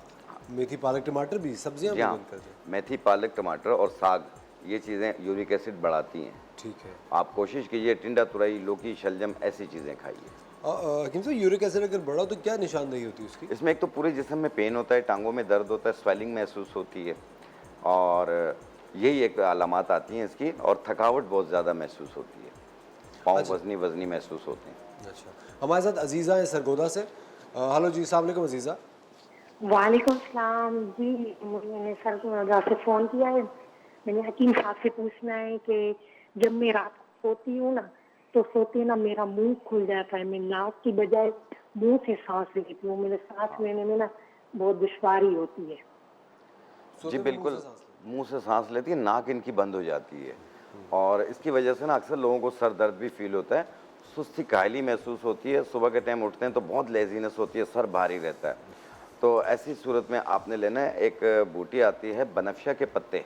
मेथी पालक टमाटर भी सब्जियां हाँ, बंद कर दें? मेथी, पालक, टमाटर और साग, ये चीज़ें यूरिक एसिड बढ़ाती हैं। ठीक है। आप कोशिश कीजिए टिंडा, तुरई, लौकी, शलजम, ऐसी चीज़ें खाइए। हकीम साहब, यूरिक एसिड अगर बढ़ा तो क्या निशानदेही होती है उसकी? इसमें एक तो पूरे जिस्म में पेन होता है, टांगों में दर्द होता है, स्वेलिंग महसूस होती है और यही एक अलामात आती हैं इसकी। और थकावट बहुत ज़्यादा महसूस होती है, पाँव वजनी वजनी महसूस होते हैं। अच्छा, हमारे साथ अजीज़ा है सरगोदा से। हेलो जी, अस्सलाम वालेकुम अजीज़ा। वालेकुम सलाम जी। मैंने सर को से फ़ोन किया है। मैंने हकीम साहब से पूछना है कि जब मैं रात को सोती हूँ ना, तो सोते ना मेरा मुंह खुल जाता है। मैं नाक की बजाय मुंह से सांस लेती हूँ। मेरे सांस लेने में ना बहुत दुश्वारी होती है। सोते जी तो मुंह बिल्कुल, से सांस लेते मुंह से सांस लेती है, नाक इनकी बंद हो जाती है और इसकी वजह से ना अक्सर लोगों को सर दर्द भी फील होता है, सुस्ती काहली महसूस होती है, सुबह के टाइम उठते हैं तो बहुत लेजीनेस होती है, सर भारी रहता है। तो ऐसी सूरत में आपने लेना है, एक बूटी आती है बनफशा के पत्ते।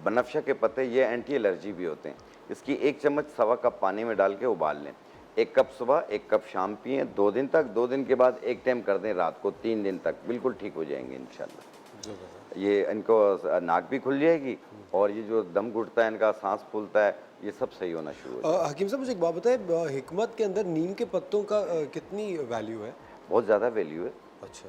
बनफशा के पत्ते ये एंटी एलर्जी भी होते हैं। इसकी 1 चम्मच सवा कप पानी में डाल के उबाल लें। 1 कप सुबह, 1 कप शाम पिएँ 2 दिन तक। 2 दिन के बाद 1 टाइम कर दें रात को, 3 दिन तक बिल्कुल ठीक हो जाएंगे इंशाल्लाह। ये इनको नाक भी खुल जाएगी और ये जो दम घुटता है, इनका सांस फूलता है, ये सब सही होना शुरू हो जाएगा। हकीम साहब मुझे एक बात बताएं, हिकमत के अंदर नीम के पत्तों का कितनी वैल्यू है? बहुत ज़्यादा वैल्यू है। अच्छा,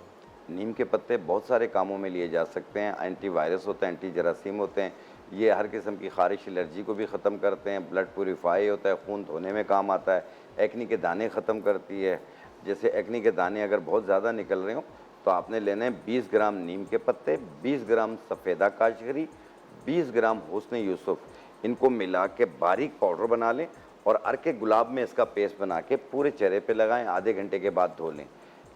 नीम के पत्ते बहुत सारे कामों में लिए जा सकते हैं। एंटीवायरस होते हैं, एंटी जरासीम होते हैं। ये हर किस्म की खारिश एलर्जी को भी ख़त्म करते हैं। ब्लड प्यूरीफाई होता है, खून धोने में काम आता है। एक्नी के दाने ख़त्म करती है। जैसे एक्नी के दाने अगर बहुत ज़्यादा निकल रहे हो तो आपने लेने हैं 20 ग्राम नीम के पत्ते, 20 ग्राम सफ़ेदा काशगरी, 20 ग्राम हुस्न यूसुफ। इनको मिला के बारीक पाउडर बना लें और अर्के गुलाब में इसका पेस्ट बना के पूरे चेहरे पे लगाएं। आधे घंटे के बाद धो लें।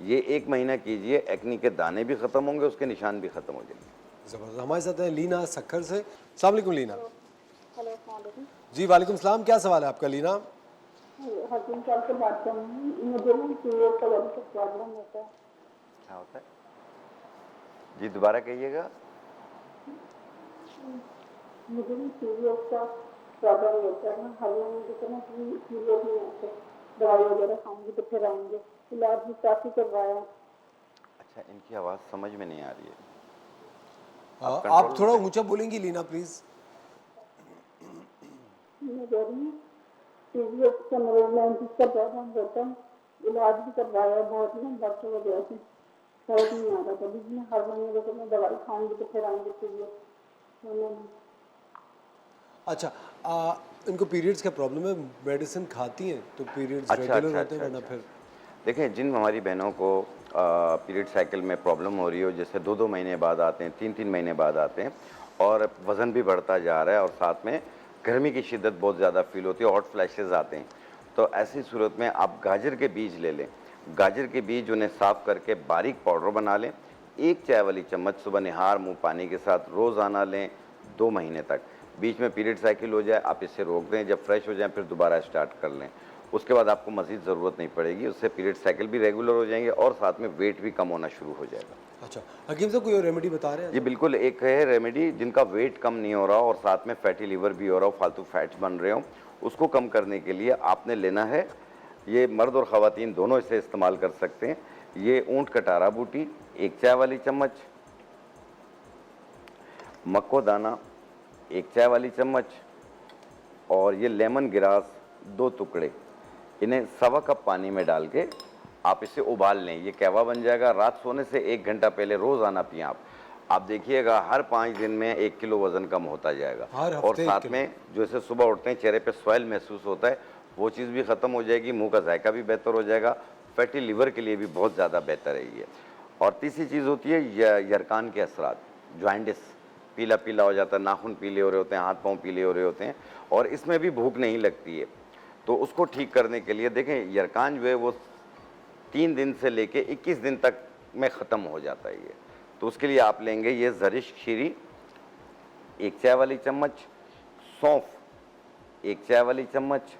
ये 1 महीना कीजिए, एक्नी के दाने भी ख़त्म होंगे, उसके निशान भी ख़त्म हो जाएंगे। ज़बरदस्त। हमारे साथ है लीना सक्खर से। अस्सलाम वालेकुम लीना। हेलो, अस्सलाम वालेकुम। जी वालेकुम सलाम, क्या सवाल है आपका लीना? हकीम साहब से बात करनी है। मुझे ना पीरियड का बड़ा प्रॉब्लम होता है। क्या होता है जी? दोबारा कहिएगा। मुझे ना पीरियड का प्रॉब्लम होता है ना, हर महीने को ना पीरियड नहीं आते। दवाई वगैरह खाऊंगी तो फिर आएंगे। इलाज भी काफ़ी करवाया। अच्छा, इनकी आवाज़ समझ में नहीं आ रही है। आप थोड़ा ऊंचा बोलेंगी लीना प्लीज़? मैं कह रही हूँ पीरियड का मेरे का प्रॉब्लम होता है। इलाज भी करवाया बहुत ना, डॉक्टर वगैरह से फर्क नहीं आ रहा। कभी भी हर महीने को मैं दवाई खाऊंगी तो फिर आएंगे पीरियड। अच्छा, इनको पीरियड्स का प्रॉब्लम है, मेडिसिन खाती हैं तो पीरियड्स अच्छा, रेगुलर अच्छा, होते हैं, अच्छा, वरना अच्छा। फिर देखें, जिन हमारी बहनों को पीरियड साइकिल में प्रॉब्लम हो रही हो, जैसे 2-2 महीने बाद आते हैं, 3-3 महीने बाद आते हैं और वज़न भी बढ़ता जा रहा है और साथ में गर्मी की शिद्दत बहुत ज़्यादा फील होती है, हॉट फ्लैशेस आते हैं, तो ऐसी सूरत में आप गाजर के बीज ले लें। गाजर के बीज उन्हें साफ़ करके बारीक पाउडर बना लें। 1 चाय वाली चम्मच सुबह निहार मुँह पानी के साथ रोज़ाना लें 2 महीने तक। बीच में पीरियड साइकिल हो जाए, आप इसे रोक दें, जब फ्रेश हो जाए फिर दोबारा स्टार्ट कर लें। उसके बाद आपको मज़ीद ज़रूरत नहीं पड़ेगी, उससे पीरियड साइकिल भी रेगुलर हो जाएंगे और साथ में वेट भी कम होना शुरू हो जाएगा। अच्छा, हकीम साहब कोई और रेमेडी बता रहे हैं? जी बिल्कुल, एक है रेमेडी जिनका वेट कम नहीं हो रहा और साथ में फैटी लीवर भी हो रहा हो, फालतू फैट्स बन रहे हो, उसको कम करने के लिए आपने लेना है, ये मर्द और ख़वातीन दोनों इसे इस्तेमाल कर सकते हैं। ये ऊँट कटारा बूटी 1 चाय वाली चम्मच, मक्को दाना 1 चाय वाली चम्मच और ये लेमन ग्रास 2 टुकड़े, इन्हें सवा कप पानी में डाल के आप इसे उबाल लें। ये कहवा बन जाएगा। रात सोने से 1 घंटा पहले रोज़ाना पिएं आप देखिएगा हर 5 दिन में 1 किलो वज़न कम होता जाएगा। हर हफ्ते और 1 साथ किलो? में जो इसे सुबह उठते हैं चेहरे पे स्वेल महसूस होता है, वो चीज़ भी ख़त्म हो जाएगी। मुंह का जायका भी बेहतर हो जाएगा। फैटी लीवर के लिए भी बहुत ज़्यादा बेहतर है ये। और तीसरी चीज़ होती है यरकान के असरात, जॉइंटिस, पीला पीला हो जाता है, नाखून पीले हो रहे होते हैं, हाथ पाँव पीले हो रहे होते हैं और इसमें भी भूख नहीं लगती है, तो उसको ठीक करने के लिए देखें, यरकान जो है वो 3 दिन से लेके 21 दिन तक में ख़त्म हो जाता है ये। तो उसके लिए आप लेंगे ये ज़रिश खीरी 1 चाय वाली चम्मच, सौंफ 1 चाय वाली चम्मच,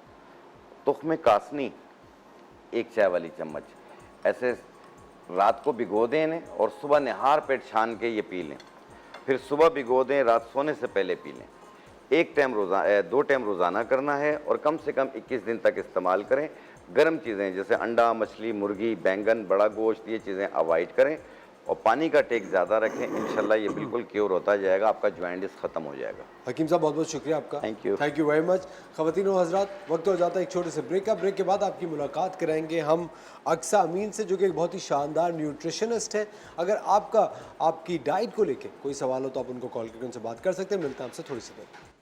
तुख्म कासनी 1 चाय वाली चम्मच। ऐसे रात को भिगो दें इन्हें और सुबह निहार पेट छान के ये पी लें। फिर सुबह भिगो दें, रात सोने से पहले पी लें। 2 टाइम रोज़ाना करना है और कम से कम 21 दिन तक इस्तेमाल करें। गर्म चीज़ें जैसे अंडा, मछली, मुर्गी, बैंगन, बड़ा गोश्त, ये चीज़ें अवॉइड करें और पानी का टेक ज़्यादा रखें। इंशाल्लाह ये बिल्कुल क्योर होता जाएगा, आपका जॉइंटिस ख़त्म हो जाएगा। हकीम साहब बहुत बहुत शुक्रिया आपका। Thank you. Thank you very much. ख़वातीन और हज़रात, वक्त हो जाता है एक छोटे से ब्रेक का। ब्रेक के बाद आपकी मुलाकात कराएंगे हम अक्सा अमीन से, जो कि एक बहुत ही शानदार न्यूट्रिशनिस्ट है। अगर आपकी डाइट को लेके कोई सवाल हो तो आप उनको कॉल करके उनसे बात कर सकते हैं। मिलते हैं आपसे थोड़ी सी देर।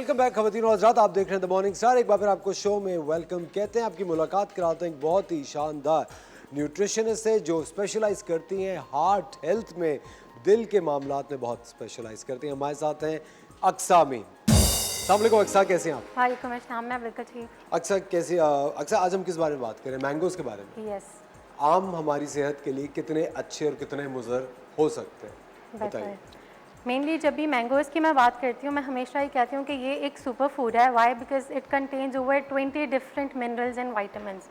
वेलकम बैक खवातीन और हज़रात, आप देख रहे हैं द मॉर्निंग स्टार। एक बार फिर आपको शो में वेलकम कहते हैं। आपकी मुलाकात कराते हैं एक बहुत ही शानदार न्यूट्रिशनिस्ट से जो स्पेशलाइज करती हैं हार्ट हेल्थ में, दिल के मामलात में बहुत स्पेशलाइज करती हैं। हमारे साथ हैं अक्सा मीन। अस्सलाम वालेकुम अक्सा, कैसे हैं आप? वालेकुम अस्सलाम, मैं बिल्कुल ठीक। अक्सा कैसे अक्सा, आज हम किस बारे में बात करें? मैंगोज़ के बारे में। यस, आम हमारी सेहत के लिए कितने अच्छे और कितने मुज़र हो सकते हैं, बताइए। मेनली जब भी मैंगोज़ की मैं बात करती हूँ, मैं हमेशा ही कहती हूँ कि ये एक सुपर फूड है। Why? Because it contains over 20 different minerals and vitamins.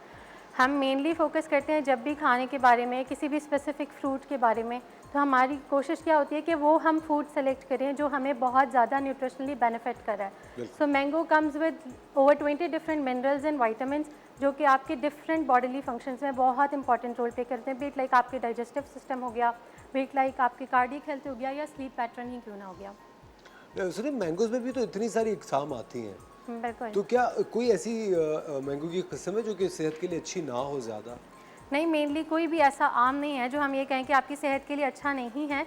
हम मेनली फोकस करते हैं जब भी खाने के बारे में, किसी भी स्पेसिफिक फ्रूट के बारे में, तो हमारी कोशिश क्या होती है कि वो हम फूड सेलेक्ट करें जो हमें बहुत ज़्यादा न्यूट्रिशनली बेनिफिट कर रहा है। So mango comes with over 20 different minerals and vitamins जो कि आपके डिफरेंट बॉडीली फंक्शंस में बहुत इंपॉर्टेंट रोल प्ले करते हैं। बीट लाइक आपके डाइजेस्टिव सिस्टम हो गया, बीट लाइक आपकी कार्डियक हेल्थ हो गया, या स्लीप पैटर्न ही क्यों ना हो गया। सुनिए, मैंगोज़ में भी तो इतनी सारी इकसाम आती हैं, बिल्कुल। तो क्या कोई ऐसी मैंगो की किस्म है जो कि सेहत के लिए अच्छी ना हो ज़्यादा? नहीं, मेनली कोई भी ऐसा आम नहीं है जो हम ये कहें कि आपकी सेहत के लिए अच्छा नहीं है।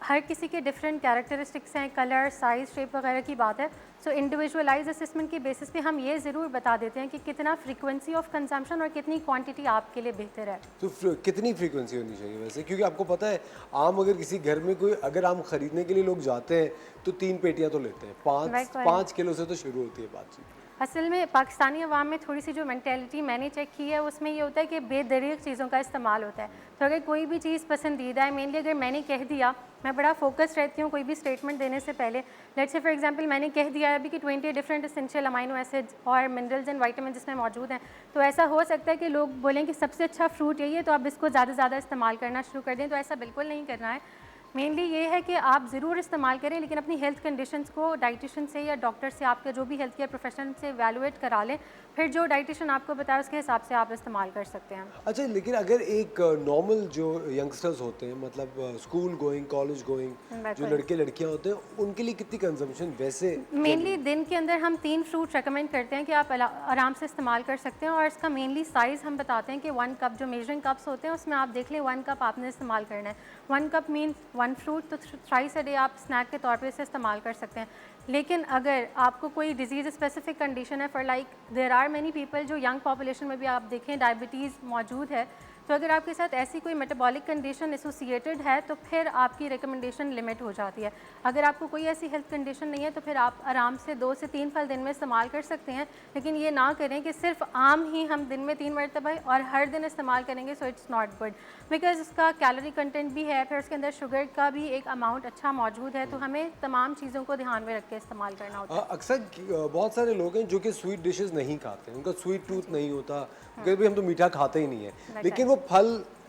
हर किसी के डिफरेंट कैरेक्टरिस्टिक्स हैं, कलर, साइज़, शेप वगैरह की बात है। सो इंडिविजुअलाइज असेसमेंट के बेसिस पे हम ये ज़रूर बता देते हैं कि कितना फ्रीक्वेंसी ऑफ कंजम्पशन और कितनी क्वांटिटी आपके लिए बेहतर है। तो कितनी फ्रीक्वेंसी होनी चाहिए वैसे? क्योंकि आपको पता है आम अगर किसी घर में कोई अगर आम खरीदने के लिए लोग जाते हैं तो 3 पेटियां तो लेते हैं, 5 किलो से तो शुरू होती है बातचीत। असल में पाकिस्तानी अवाम में थोड़ी सी जो मेंटेलिटी मैंने चेक की है उसमें ये होता है कि बेदरीग चीज़ों का इस्तेमाल होता है। तो अगर कोई भी चीज़ पसंदीदा है, मेनली अगर मैंने कह दिया, मैं बड़ा फोकस रहती हूँ कोई भी स्टेटमेंट देने से पहले। लेट्स से फॉर एग्जांपल मैंने कह दिया अभी कि 20 डिफरेंट एसेंशियल अमाइनो एसिड्स और मिनरल्स एंड वाइटामिन जिसमें मौजूद हैं, तो ऐसा हो सकता है कि लोग बोलें कि सबसे अच्छा फ्रूट यही है तो आप इसको ज़्यादा से ज़्यादा इस्तेमाल करना शुरू कर दें। तो ऐसा बिल्कुल नहीं करना है। मेनली ये है कि आप ज़रूर इस्तेमाल करें, लेकिन अपनी हेल्थ कंडीशंस को डाइटिशियन से या डॉक्टर से, आपके जो भी हेल्थ केयर प्रोफेशनल से एवेलुएट करा लें। फिर जो डाइटिशियन आपको बताए उसके हिसाब से आप इस्तेमाल कर सकते हैं। अच्छा, लेकिन अगर एक नॉर्मल जो यंगस्टर्स होते हैं, मतलब स्कूल गोइंग, कॉलेज गोइंग जो लड़के लड़कियां होते हैं, उनके लिए कितनी कंजम्पशन वैसे? मेनली दिन के अंदर हम 3 फ्रूट रेकमेंड करते हैं कि आप आराम से इस्तेमाल कर सकते हैं। और इसका मेनली साइज़ हम बताते हैं कि 1 कप जो मेजरिंग कप्स होते हैं उसमें आप देख लें 1 कप आपने इस्तेमाल करना है। 1 कप मीन्स 1 फ्रूट, तो थ्राइस अ डे आप स्नैक के तौर पे इसे इस्तेमाल कर सकते हैं। लेकिन अगर आपको कोई डिजीज़ स्पेसिफिक कंडीशन है, for like there are many people जो यंग पॉपुलेशन में भी आप देखें डायबिटीज़ मौजूद है, तो अगर आपके साथ ऐसी कोई मेटाबॉलिक कंडीशन एसोसिएटेड है तो फिर आपकी रिकमेंडेशन लिमिट हो जाती है। अगर आपको कोई ऐसी हेल्थ कंडीशन नहीं है तो फिर आप आराम से 2 से 3 फल दिन में इस्तेमाल कर सकते हैं। लेकिन ये ना करें कि सिर्फ आम ही हम दिन में 3 मरतबा और हर दिन इस्तेमाल करेंगे, so it's not good. Because उसका कैलोरी कंटेंट भी है, फिर उसके अंदर शुगर का भी एक अमाउंट अच्छा मौजूद है। तो हमें तमाम चीज़ों को ध्यान में रख के इस्तेमाल करना होता है। अक्सर बहुत सारे लोग हैं जो कि स्वीट डिशेस नहीं खाते, उनका स्वीट टूथ नहीं होता, क्योंकि भी हम तो मीठा खाते ही नहीं है, लेकिन वो फल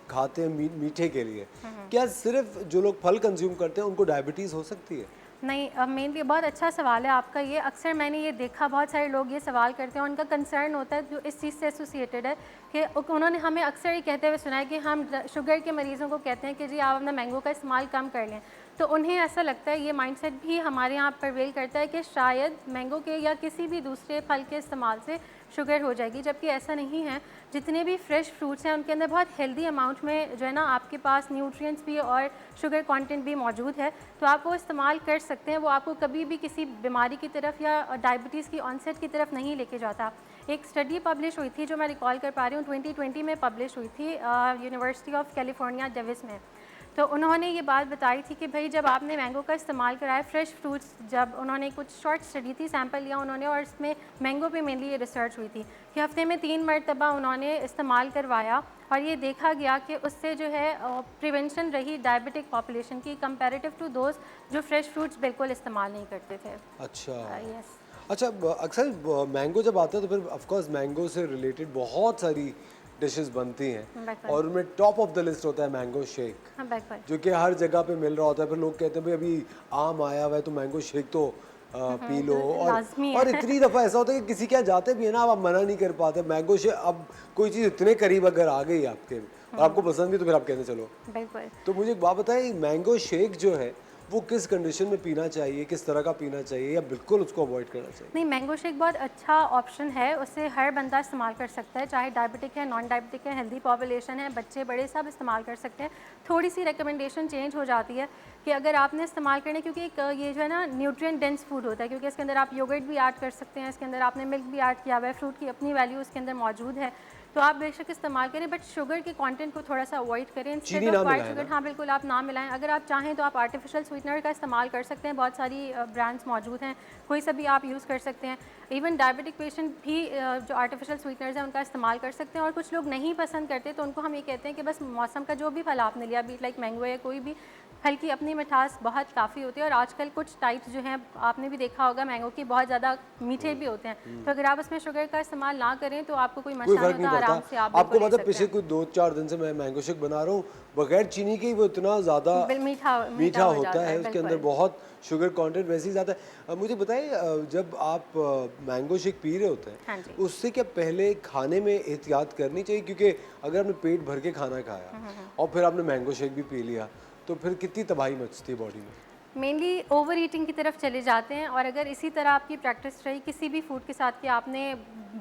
खाते हैं मीठे के लिए। क्या सिर्फ जो लोग फल कंज्यूम करते हैं उनको डायबिटीज़ हो सकती है? नहीं, मेनली बहुत अच्छा सवाल है आपका ये। अक्सर मैंने ये देखा, बहुत सारे लोग ये सवाल करते हैं, उनका कंसर्न होता है जो इस चीज़ से एसोसिएटेड है कि उन्होंने हमें अक्सर ये कहते हुए सुना है कि हम शुगर के मरीज़ों को कहते हैं कि जी आप अपना मैंगो का इस्तेमाल कम कर लें। तो उन्हें ऐसा लगता है, ये माइंडसेट भी हमारे यहाँ परवेल करता है कि शायद मैंगो के या किसी भी दूसरे फल के इस्तेमाल से शुगर हो जाएगी, जबकि ऐसा नहीं है। जितने भी फ्रेश फ्रूट्स हैं उनके अंदर बहुत हेल्दी अमाउंट में जो है ना आपके पास न्यूट्रिएंट्स भी और शुगर कंटेंट भी मौजूद है, तो आप वो इस्तेमाल कर सकते हैं। वो आपको कभी भी किसी बीमारी की तरफ या डायबिटीज़ की ऑनसेट की तरफ नहीं लेके जाता। एक स्टडी पब्लिश हुई थी जो मैं रिकॉल कर पा रही हूँ, 2020 में पब्लिश हुई थी यूनिवर्सिटी ऑफ कैलिफोर्निया डेविस में। तो उन्होंने ये बात बताई थी कि भाई जब आपने मैंगो का इस्तेमाल कराया, फ्रेश फ्रूट्स, जब उन्होंने कुछ शॉर्ट स्टडी थी, सैंपल लिया उन्होंने, और इसमें मैंगो पे मेनली ये रिसर्च हुई थी कि हफ्ते में 3 मरतबा उन्होंने इस्तेमाल करवाया और ये देखा गया कि उससे जो है प्रिवेंशन रही डायबिटिक पॉपुलेशन की कंपैरेटिव टू दोज जो फ्रेश फ्रूट्स बिल्कुल इस्तेमाल नहीं करते थे। अच्छा, यस। अच्छा, अक्सर मैंगो जब आता है तो फिर ऑफकोर्स मैंगो से रिलेटेड बहुत सारी डिशेस बनती हैं और उनमें टॉप ऑफ द लिस्ट होता है मैंगो शेक, जो कि हर जगह पे मिल रहा होता है। फिर लोग कहते हैं भाई अभी आम आया हुआ है तो मैंगो शेक तो पी लो, और इतनी दफ़ा ऐसा होता है कि किसी के यहाँ जाते भी है ना, आप मना नहीं कर पाते। मैंगो शेक, अब कोई चीज़ इतने करीब अगर आ गई आपके और आपको पसंद भी, तो फिर आप कहते चलो। बिल्कुल। तो मुझे एक बात बताएं, मैंगो शेक जो है वो किस कंडीशन में पीना चाहिए, किस तरह का पीना चाहिए, या बिल्कुल उसको अवॉइड करना चाहिए? नहीं, मैंगो शेक बहुत अच्छा ऑप्शन है, उसे हर बंदा इस्तेमाल कर सकता है, चाहे डायबिटिक है, नॉन डायबिटिक है, हेल्दी पॉपुलेशन है, बच्चे बड़े सब इस्तेमाल कर सकते हैं। थोड़ी सी रिकमेंडेशन चेंज हो जाती है कि अगर आपने इस्तेमाल करने, क्योंकि एक ये जो है ना न्यूट्रिएंट डेंस फूड होता है, क्योंकि इसके अंदर आप योगर्ट भी ऐड कर सकते हैं, इसके अंदर आपने मिल्क भी ऐड किया हुआ है, फ्रूट की अपनी वैल्यू उसके अंदर मौजूद है, तो आप बेशक इस्तेमाल करें, बट शुगर के कंटेंट को थोड़ा सा अवॉइड करें। चीनी इंस्टेड ना ऑफ वाइट मिलाएं शुगर, ना? हाँ बिल्कुल आप ना मिलाएं। अगर आप चाहें तो आप आर्टिफिशियल स्वीटनर का इस्तेमाल कर सकते हैं, बहुत सारी ब्रांड्स मौजूद हैं, कोई सा भी आप यूज़ कर सकते हैं। इवन डायबिटिक पेशेंट भी जो आर्टिफिशियल स्वीटनर्स हैं उनका इस्तेमाल कर सकते हैं। और कुछ लोग नहीं पसंद करते, तो उनको हम ये कहते हैं कि बस मौसम का जो भी फल आपने लिया, बीट लाइक मैंगो या कोई भी फल की अपनी मिठास बहुत काफ़ी होती है। और आजकल कुछ टाइप्स जो हैं आपने भी देखा होगा मैंगो की, बहुत ज़्यादा मीठे भी होते हैं, तो अगर आप उसमें शुगर का इस्तेमाल ना करें तो आपको कोई कोई मसला फर्क नहीं नहीं होता, आराम से पड़ता। आप आपको बिल्कुल पता ले पिछले सकते कुछ 2-4 दिन से मैं मैंगो शेक बना रहा हूँ बगैर चीनी के ही, वो इतना ज़्यादा मीठा मीठा हो होता जाता है, है, उसके अंदर बिल्कुल। बहुत शुगर कंटेंट वैसे ही ज़्यादा है। मुझे बताइए, जब आप मैंगो शेक पी रहे होते हाँ हैं, जी। उससे क्या पहले खाने में एहतियात करनी चाहिए? क्योंकि अगर आपने पेट भर के खाना खाया और फिर आपने मैंगो शेक भी पी लिया, तो फिर कितनी तबाही मचती है बॉडी में? मेनली ओवर ईटिंग की तरफ चले जाते हैं। और अगर इसी तरह आपकी प्रैक्टिस रही किसी भी फूड के साथ कि आपने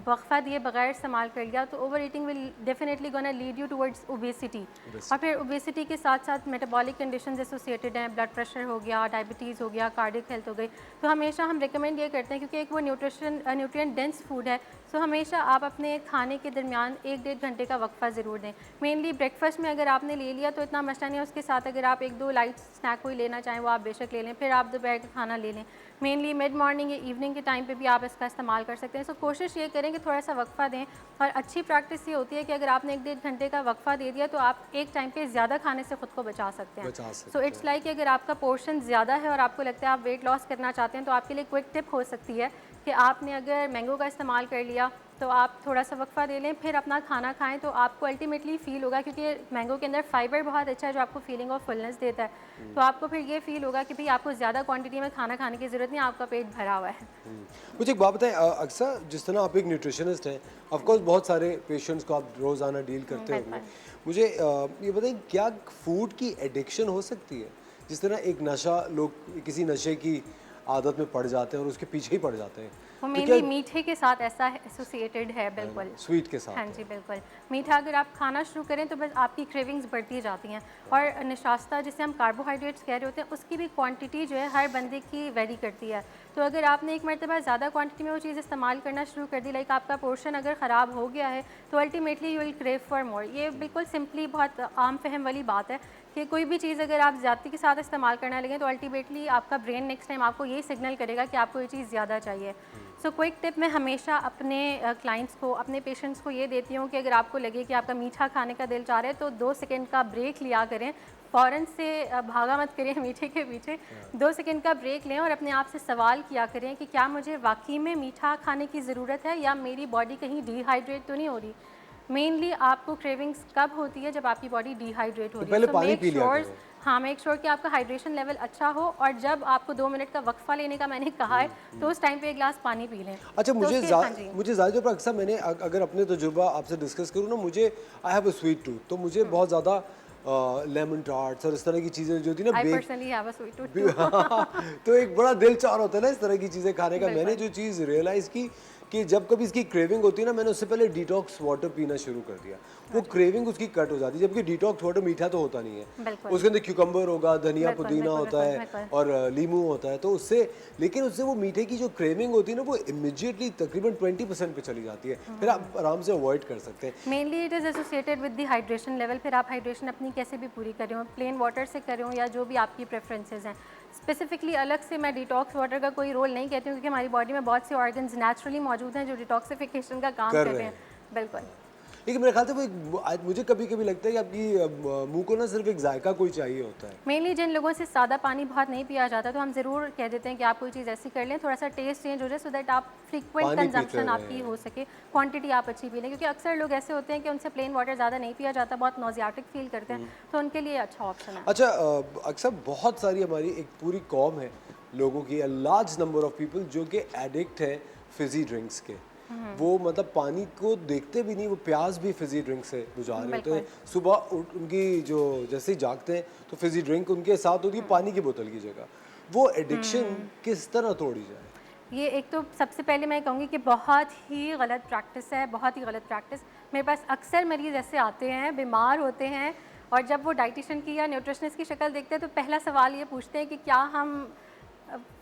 वक्फा दिए बगैर इस्तेमाल कर लिया, तो over eating will definitely gonna lead you towards obesity. और फिर ओबेसिटी के साथ साथ मेटाबॉलिक कंडीशंस एसोसिएटेड हैं, ब्लड प्रेशर हो गया, डायबिटीज़ हो गया, कार्डियक हेल्थ हो गई। तो हमेशा हम रिकमेंड ये करते हैं, क्योंकि एक वो न्यूट्रिएंट डेंस फूड है, सो हमेशा आप अपने खाने के दरमियान 1-1.5 घंटे का वक्फा ज़रूर दें। मेनली ब्रेकफास्ट में अगर आपने ले लिया तो इतना मसला नहीं है, उसके साथ अगर आप 1-2 लाइट स्नैक कोई लेना चाहें वो आप बेशक ले लें, फिर आप दोपहर का खाना ले लें। मेनली मिड मॉर्निंग या इवनिंग के टाइम पे भी आप इसका इस्तेमाल कर सकते हैं। सो कोशिश ये करें कि थोड़ा सा वक्फा दें। और अच्छी प्रैक्टिस ये होती है कि अगर आपने 1-1.5 घंटे का वक्फा दे दिया तो आप एक टाइम पे ज़्यादा खाने से खुद को बचा सकते हैं। बचा सकते सो इट्स लाइक अगर आपका पोर्शन ज़्यादा है और आपको लगता है आप वेट लॉस करना चाहते हैं, तो आपके लिए क्विक टिप हो सकती है कि आपने अगर मैंगो का इस्तेमाल कर लिया तो आप थोड़ा सा वक्फा दे लें, फिर अपना खाना खाएं, तो आपको अल्टीमेटली फ़ील होगा, क्योंकि मैंगो के अंदर फाइबर बहुत अच्छा है जो आपको फीलिंग ऑफ फुलनेस देता है, तो आपको फिर ये फील होगा कि भाई आपको ज़्यादा क्वांटिटी में खाना खाने की ज़रूरत नहीं, आपका पेट भरा हुआ है। मुझे एक बात बताएं, अक्सर जिस तरह आप एक न्यूट्रिशनिस्ट हैं, ऑफ कोर्स बहुत सारे पेशेंट्स को आप रोज़ाना डील करते होंगे, मुझे ये बताएं क्या फूड की एडिक्शन हो सकती है? जिस तरह एक नशा, लोग किसी नशे की आदत में पड़ जाते हैं और उसके पीछे ही पड़ जाते हैं, वो तो मेनली मीठे के साथ ऐसा एसोसिएटेड है, बिल्कुल स्वीट के साथ हाँ जी बिल्कुल। मीठा अगर आप खाना शुरू करें तो बस आपकी क्रेविंग्स बढ़ती जाती हैं। और निशास्ता जिसे हम कार्बोहाइड्रेट्स कह रहे होते हैं, उसकी भी क्वांटिटी जो है हर बंदे की वेरी करती है। तो अगर आपने एक मरतबा ज़्यादा क्वांटिटी में वो चीज़ इस्तेमाल करना शुरू कर दी, लाइक आपका पोर्शन अगर ख़राब हो गया है, तो ultimately you will crave for more. ये बिल्कुल सिंपली बहुत आम फहम वाली बात है कि कोई भी चीज़ अगर आप ज़्यादती के साथ इस्तेमाल करने लगे तो अल्टीमेटली आपका ब्रेन नेक्स्ट टाइम आपको यही सिग्नल करेगा कि आपको ये चीज़ ज़्यादा चाहिए। सो क्विक टिप मैं हमेशा अपने क्लाइंट्स को, अपने पेशेंट्स को ये देती हूँ कि अगर आपको लगे कि आपका मीठा खाने का दिल चाह रहा है तो 2 सेकंड का ब्रेक लिया करें, फ़ौरन से भागा मत करें मीठे के पीछे। 2 सेकंड का ब्रेक लें और अपने आप से सवाल किया करें कि क्या मुझे वाकई में मीठा खाने की ज़रूरत है या मेरी बॉडी कहीं डिहाइड्रेट तो नहीं हो रही। मेनली आपको क्रेविंग्स कब होती है? जब आपकी बॉडी डिहाइड्रेट हो रही है। पहले पानी पी लिया करो। हाँ, मेक श्योर कि आपका हाइड्रेशन लेवल अच्छा हो, और जब आपको 2 मिनट का वक्फा लेने का मैंने कहा है तो उस टाइम पे 1 गिलास पानी पी लें। अच्छा, तो मुझे हाँ जी। मुझे ज़्यादा पर अक्सर मैंने अगर अपने तजुर्बा आपसे डिस्कस करूँ ना, मुझे I have a sweet tooth, तो मुझे बहुत ज़्यादा लेमन टार्ट्स और इस तरह की चीज़ें जो थी ना, I personally have a sweet tooth too। तो एक बड़ा दिल चाह होता है ना इस तरह की चीज़ें खाने का। मैंने जो चीज़ रियलाइज़ की कि जब कभी इसकी क्रेविंग होती है ना, मैंने उससे पहले डिटॉक्स वाटर पीना शुरू कर दिया, वो क्रेविंग उसकी कट हो जाती है। जबकि डिटॉक्स वाटर मीठा तो होता नहीं है, बिल्कुल। उसके अंदर क्यूकम्बर होगा, धनिया बिल्कुल, पुदीना बिल्कुल, होता है बिल्कुल। और लीमू होता है, तो उससे, लेकिन उससे वो मीठे की जो क्रेविंग होती है ना, वो इमीडिएटली तकरीबन 20% पे चली जाती है, फिर आप आराम से अवॉइड कर सकते हैं। Mainly it is associated with the hydration level. फिर आप हाइड्रेशन अपनी कैसे भी पूरी कर रहे हो, प्लेन वाटर से कर रहे हो या जो भी आपकी प्रेफरेंसेस हैं। स्पेसिफिकली अलग से मैं डिटॉक्स वाटर का कोई रोल नहीं कहती हूँ, क्योंकि हमारी बॉडी में बहुत से ऑर्गन्स नेचुरली मौजूद हैं जो डिटॉक्सिफिकेशन का काम कर रहे हैं। बिल्कुल। लेकिन मेरे ख्याल से वो एक, मुझे कभी कभी लगता है कि आपकी मुंह को ना सिर्फ एक जायका कोई चाहिए होता है। मेनली जिन लोगों से सादा पानी बहुत नहीं पिया जाता, तो हम ज़रूर कह देते हैं कि आप कोई चीज़ ऐसी कर लें, थोड़ा सा टेस्ट चेंज हो जाए, सो दैट आप फ्रीक्वेंट पानी पीते कंजम्पशन रहें। आपकी हो सके, क्वांटिटी आप अच्छी पी लें। क्योंकि अक्सर लोग ऐसे होते हैं कि उनसे प्लेन वाटर ज़्यादा नहीं पिया जाता, बहुत नोजियाटिक फील करते हैं, तो उनके लिए अच्छा ऑप्शन है। अच्छा, अक्सर बहुत सारी हमारी एक पूरी कौम है लोगों की, लार्ज नंबर ऑफ पीपल जो कि एडिक्ट है फिजी ड्रिंक्स के। वो मतलब पानी को देखते भी नहीं, वो प्यास भी फिजी ड्रिंक से बुझा रहे होते हैं। सुबह उनकी जो जैसे ही जागते हैं तो फिजी ड्रिंक उनके साथ होती है पानी की बोतल की जगह। वो एडिक्शन किस तरह तोड़ी जाए? ये एक तो सबसे पहले मैं कहूँगी कि बहुत ही गलत प्रैक्टिस है, बहुत ही गलत प्रैक्टिस। मेरे पास अक्सर मरीज़ ऐसे आते हैं, बीमार होते हैं, और जब वो डाइटिशियन की या न्यूट्रिशनिस्ट की शक्ल देखते हैं तो पहला सवाल ये पूछते हैं कि क्या हम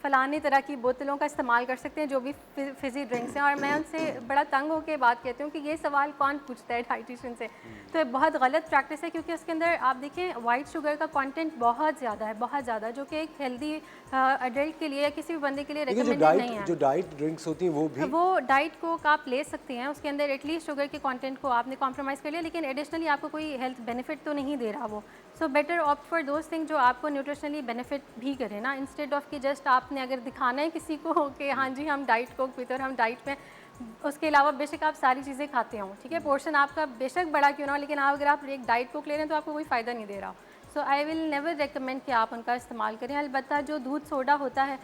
फ़लानी तरह की बोतलों का इस्तेमाल कर सकते हैं जो भी फिज़ी ड्रिंक्स हैं। और मैं उनसे बड़ा तंग होकर बात कहती हूँ कि ये सवाल कौन पूछता है डाइटिशियन से। तो ये बहुत गलत प्रैक्टिस है, क्योंकि उसके अंदर आप देखें वाइट शुगर का कंटेंट बहुत ज़्यादा है, बहुत ज़्यादा, जो कि एक हेल्दी अडल्ट के लिए या किसी भी बंदे के लिए रिकमेंडेड नहीं है। जो डाइट ड्रिंक्स होती हैं वो डाइट कोक आप ले सकते हैं, उसके अंदर एटलीस्ट शुगर के कंटेंट को आपने कॉम्प्रोमाइज़ कर लिया, लेकिन एडिशनली आपको कोई हेल्थ बेनिफिट तो नहीं दे रहा वो। So better opt for those thing जो आपको न्यूट्रिशनली बेनिफिट भी करे ना, इंस्टेड ऑफ कि जस्ट आपने अगर दिखाना है किसी को कि हाँ जी हम डाइट कोक पीते हैं और हम डाइट में, उसके अलावा बेशक आप सारी चीज़ें खाते हो, ठीक है, पोर्शन आपका बेशक बड़ा क्यों ना हो, लेकिन अगर आप एक डाइट कोक ले रहे हैं तो आपको कोई फ़ायदा नहीं दे रहा। सो आई विल नेवर रिकमेंड कि आप उनका इस्तेमाल करें। अलबत्ता जो दूध सोडा होता है,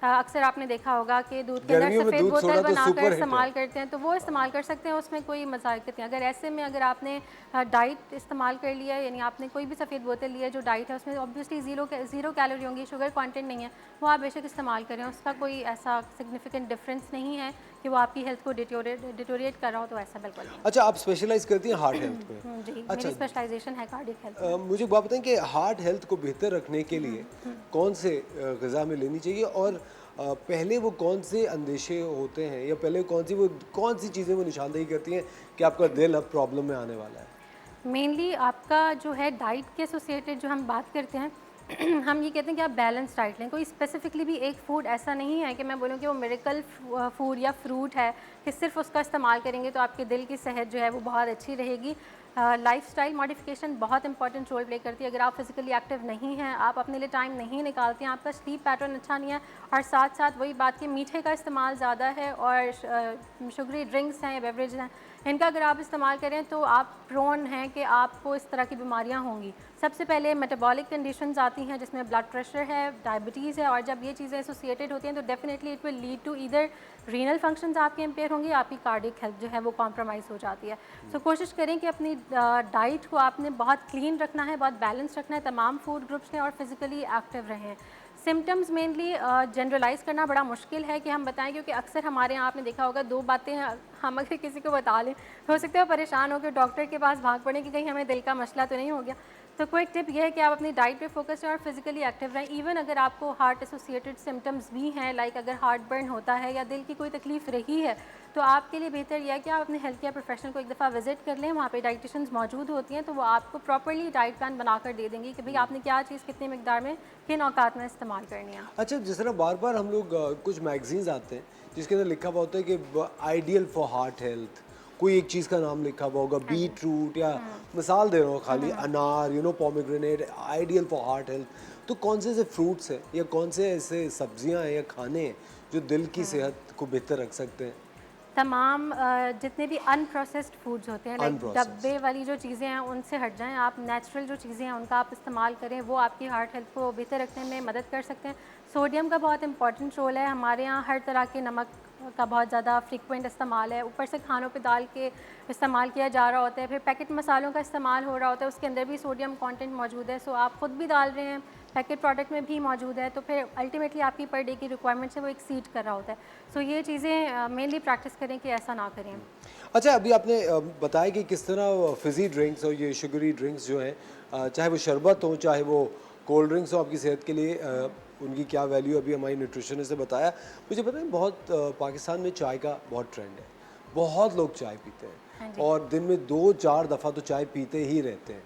अक्सर आपने देखा होगा कि दूध के अंदर सफ़ेद बोतल बनाकर इस्तेमाल करते हैं, तो वो इस्तेमाल कर सकते हैं, उसमें कोई मज़ाक़त नहीं। अगर ऐसे में अगर आपने डाइट इस्तेमाल कर लिया, यानी आपने कोई भी सफ़ेद बोतल ली है जो डाइट है, उसमें ऑब्वियसली ज़ीरो कैलोरी होंगी, शुगर कंटेंट नहीं है, वो आप बेशक इस्तेमाल करें, उसका कोई ऐसा सिग्निफिकेंट डिफरेंस नहीं है कि वो आपकी हेल्थ को डिटोरिएट कर रहा हो, तो ऐसा बिल्कुल नहीं। अच्छा, आप स्पेशलाइज करती हैं हार्ट हेल्थ में? जी, मेरी स्पेशलाइजेशन है कार्डियक हेल्थ। मुझे एक बात बताएं कि हार्ट हेल्थ को बेहतर रखने के लिए कौन से ग़िज़ा में लेनी चाहिए, और पहले वो कौन से अंदेशे होते हैं, या पहले कौन सी चीज़ें वो निशानदेही करती हैं कि आपका दिल अब प्रॉब्लम में आने वाला है? मेनली आपका जो है डाइट के एसोसिएटेड जो हम बात करते हैं हम ये कहते हैं कि आप बैलेंस डाइट लें। कोई स्पेसिफिकली भी एक फ़ूड ऐसा नहीं है कि मैं बोलूँ कि वो मिरेकल फूड या फ्रूट है कि सिर्फ उसका इस्तेमाल करेंगे तो आपके दिल की सेहत जो है वो बहुत अच्छी रहेगी। लाइफस्टाइल मॉडिफिकेशन बहुत इंपॉर्टेंट रोल प्ले करती है। अगर आप फिज़िकली एक्टिव नहीं हैं, आप अपने लिए टाइम नहीं निकालते हैं, आपका स्लीप पैटर्न अच्छा नहीं है, और साथ साथ वही बात कि मीठे का इस्तेमाल ज़्यादा है और शुगरी ड्रिंक्स हैं, बेवरेज हैं, इनका अगर आप इस्तेमाल करें तो आप प्रोन हैं कि आपको इस तरह की बीमारियां होंगी। सबसे पहले मेटाबॉलिक कंडीशंस आती हैं जिसमें ब्लड प्रेशर है, डायबिटीज़ है, और जब ये चीज़ें एसोसिएटेड होती हैं तो definitely it will lead to either renal functions आपके इम्पेयर होंगी, आपकी कार्डियक हेल्थ जो है वो कॉम्प्रोमाइज़ हो जाती है। सो कोशिश करें कि अपनी डाइट को आपने बहुत क्लीन रखना है, बहुत बैलेंस रखना है, तमाम फूड ग्रुप्स में, और फिज़िकली एक्टिव रहें। सिम्टम्स मेनली जनरलाइज़ करना बड़ा मुश्किल है कि हम बताएं, क्योंकि अक्सर हमारे यहाँ आपने देखा होगा दो बातें हम अगर किसी को बता लें तो हो सकता है वो परेशान हो के डॉक्टर के पास भाग पड़े कि कहीं हमें दिल का मसला तो नहीं हो गया। तो क्विक टिप ये है कि आप अपनी डाइट पे फोकस करें और फिजिकली एक्टिव रहें। इवन अगर आपको हार्ट एसोसिएटेड सिम्टम्स भी हैं, लाइक अगर हार्ट बर्न होता है या दिल की कोई तकलीफ़ रही है, तो आपके लिए बेहतर यह है कि आप अपने हेल्थ केयर प्रोफेशनल को एक दफ़ा विजिट कर लें। वहाँ पे डाइटिशियंस मौजूद होती हैं, तो वो आपको प्रॉपर्ली डाइट प्लान बनाकर दे देंगी कि भाई आपने क्या चीज़ कितनी मिकदार में किन औकात में इस्तेमाल करनी है। अच्छा, जिस तरह बार बार हम लोग कुछ मैगजीन्स आते हैं जिसके अंदर लिखा हुआ होता है कि आइडियल फॉर हार्ट हेल्थ, कोई एक चीज़ का नाम लिखा हुआ होगा, बीट रूट, या मिसाल दे रहा हूँ खाली, अनार, pomegranate, ideal for heart health. तो कौन से ऐसे फ्रूट्स हैं या कौन से ऐसे सब्जियां हैं या खाने हैं जो दिल की सेहत को बेहतर रख सकते हैं? तमाम जितने भी अनप्रोसेस्ड फूड्स होते हैं, लाइक डब्बे वाली जो चीज़ें हैं उनसे हट जाएं, आप नेचुरल जो चीज़ें हैं उनका आप इस्तेमाल करें, वो आपकी हार्ट हेल्थ को बेहतर रखने में मदद कर सकते हैं। सोडियम का बहुत इंपॉर्टेंट रोल है। हमारे यहाँ हर तरह के नमक का बहुत ज़्यादा फ्रीक्वेंट इस्तेमाल है, ऊपर से खानों पे डाल के इस्तेमाल किया जा रहा होता है, फिर पैकेट मसालों का इस्तेमाल हो रहा होता है, उसके अंदर भी सोडियम कंटेंट मौजूद है। सो आप ख़ुद भी डाल रहे हैं, पैकेट प्रोडक्ट में भी मौजूद है, तो फिर अल्टीमेटली आपकी पर डे की रिक्वायरमेंट से वो एक्सीड कर रहा होता है। सो ये चीज़ें मेनली प्रैक्टिस करें कि ऐसा ना करें। अच्छा, अभी आपने बताया कि किस तरह फिज़ी ड्रिंक्स और ये शुगरी ड्रिंक्स जो हैं, चाहे वो शरबत हो चाहे वो कोल्ड ड्रिंक्स हो, आपकी सेहत के लिए उनकी क्या वैल्यू, अभी हमारी न्यूट्रिशनिस्ट ने बताया। मुझे पता है बहुत पाकिस्तान में चाय का बहुत ट्रेंड है, बहुत लोग चाय पीते हैं और दिन में 2-4 दफ़ा तो चाय पीते ही रहते हैं।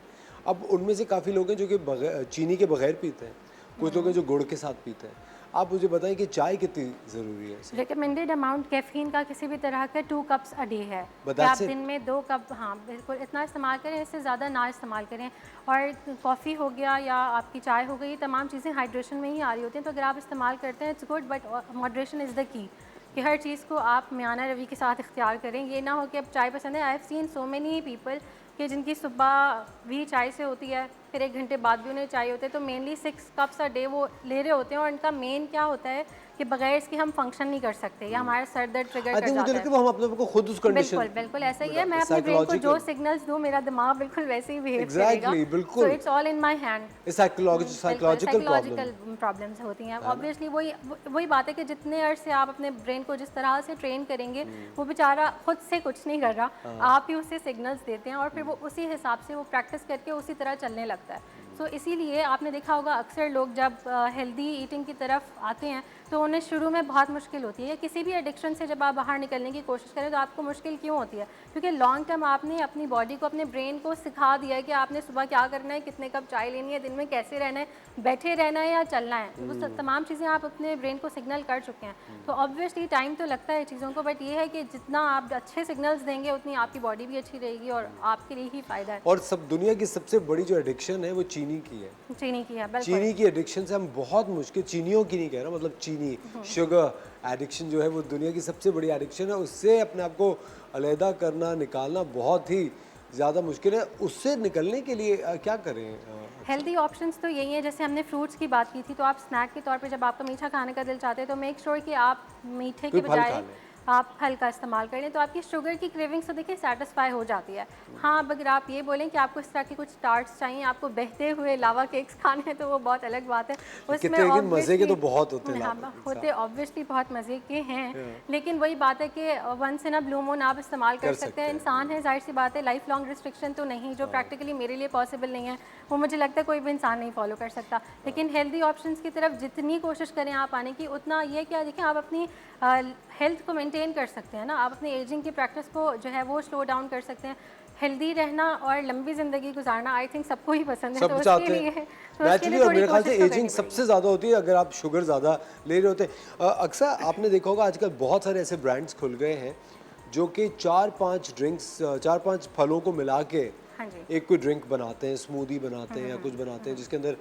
अब उनमें से काफ़ी लोग हैं जो कि चीनी के बगैर पीते हैं, कुछ लोग हैं जो गुड़ के साथ पीते हैं। आप मुझे बताएं कि चाय कितनी ज़रूरी है? रिकमेंडेड अमाउंट कैफीन का किसी भी तरह का 2 कप्स अ डे है कि आप दिन में 2 कप, हाँ बिल्कुल, इतना इस्तेमाल करें, इससे ज़्यादा ना इस्तेमाल करें। और कॉफ़ी हो गया या आपकी चाय हो गई, तमाम चीज़ें हाइड्रेशन में ही आ रही होती हैं, तो अगर आप इस्तेमाल करते हैं it's good, but moderation is the key, कि हर चीज़ को आप म्याना रवि के साथ इख्तियार करें। ये ना हो कि अब चाय पसंद है। I have seen so many people कि जिनकी सुबह भी चाय से होती है, फिर 1 घंटे बाद भी उन्हें चाहिए होते हैं। तो मेनली 6 कप्स अ डे वो ले रहे होते हैं और इनका मेन क्या होता है कि बगैर इसके हम फंक्शन नहीं कर सकते या हमारा सर दर्द ट्रिगर आई कर थिंक मुझे जाता लगता है। है वो हम अपने को खुद उस कंडीशन बिल्कुल बिल्कुल ऐसा ही है। मैं अपने ब्रेन को जो सिग्नल्स दूँ मेरा दिमाग बिल्कुल वैसे ही बिहेव करेगा। एग्जैक्टली, बिल्कुल। So it's all in my hand. Psychological problem. Problems होती हैं ऑब्वियसली। वही बात है कि जितने अर्से आप अपने ब्रेन को जिस तरह से ट्रेन करेंगे, वो बेचारा खुद से कुछ नहीं कर रहा, आप ही उसे सिग्नल्स देते हैं और फिर वो उसी हिसाब से वो प्रैक्टिस करके उसी तरह चलने लगता है। सो इसीलिए आपने देखा होगा अक्सर लोग जब हेल्दी ईटिंग की तरफ आते हैं तो उन्हें शुरू में बहुत मुश्किल होती है। या किसी भी एडिक्शन से जब आप बाहर निकलने की कोशिश करें तो आपको मुश्किल क्यों होती है? क्योंकि लॉन्ग टर्म आपने अपनी बॉडी को, अपने ब्रेन को सिखा दिया है कि आपने सुबह क्या करना है, कितने कप चाय लेनी है, दिन में कैसे रहना है, बैठे रहना है या चलना है। तो वो तमाम चीज़ें आप अपने ब्रेन को सिग्नल कर चुके हैं। तो ऑब्वियसली टाइम तो लगता है चीज़ों को, बट ये है कि जितना आप अच्छे सिग्नल्स देंगे उतनी आपकी बॉडी भी अच्छी रहेगी और आपके लिए ही फ़ायदा है। और सब दुनिया की सबसे बड़ी जो एडिक्शन है वो चीनी की है। चीनी की है, बिल्कुल। चीनी की एडिक्शन से हम बहुत मुश्किल, चीनियों की नहीं कह रहा, मतलब चीनी शुगर एडिक्शन जो है वो दुनिया की सबसे बड़ी एडिक्शन है। उससे अपने आप को अलहदा करना, निकालना बहुत ही ज़्यादा मुश्किल है। उससे निकलने के लिए क्या करें? हेल्दी ऑप्शंस तो यही है। जैसे हमने फ्रूट्स की बात की थी, तो आप स्नैक के तौर पे जब आपका मीठा खाने का दिल चाहते हैं तो मेक श्योर कि आप मीठे के कोई फल खा बजाय लें। आप फल का इस्तेमाल कर लें, तो आपकी शुगर की क्रेविंग्स तो देखिए सेटिस्फाई हो जाती है। हाँ, अब अगर आप ये बोलें कि आपको इस तरह के कुछ टार्ट्स चाहिए, आपको बहते हुए लावा केक्स खाने हैं, तो वो बहुत अलग बात है। कितने लेकिन मज़े के तो बहुत होते हैं। हाँ, होते ऑब्वियसली बहुत मज़े के हैं, लेकिन वही बात है कि once in a blue moon आप इस्तेमाल कर सकते हैं। इंसान है, जाहिर सी बात है, लाइफ लॉन्ग रिस्ट्रिक्शन तो नहीं, जो प्रैक्टिकली मेरे लिए पॉसिबल नहीं है, वो मुझे लगता है कोई भी इंसान नहीं फॉलो कर सकता। लेकिन हेल्दी ऑप्शंस की तरफ जितनी कोशिश करें आप आने की, उतना ये क्या देखिए, आप अपनी हेल्थ को मेंटेन कर सकते हैं ना, आप अपनी एजिंग की प्रैक्टिस को जो है वो स्लो डाउन कर सकते हैं। हेल्दी रहना और लंबी ज़िंदगी गुजारना आई थिंक सबको ही पसंद है, सब तो उसके चाहते लिए हैं थोड़ी और मेरे ख्याल से कोशिश तो एजिंग करनी सबसे ज़्यादा होती है अगर आप शुगर ज़्यादा ले रहे होते हैं। अक्सर आपने देखा होगा आजकल बहुत सारे ऐसे ब्रांड्स खुल गए हैं जो कि 4-5 ड्रिंक्स, 4-5 फलों को मिला के हाँ जी। एक कोई ड्रिंक बनाते हैं, स्मूदी बनाते हैं या कुछ बनाते हैं, जिसके अंदर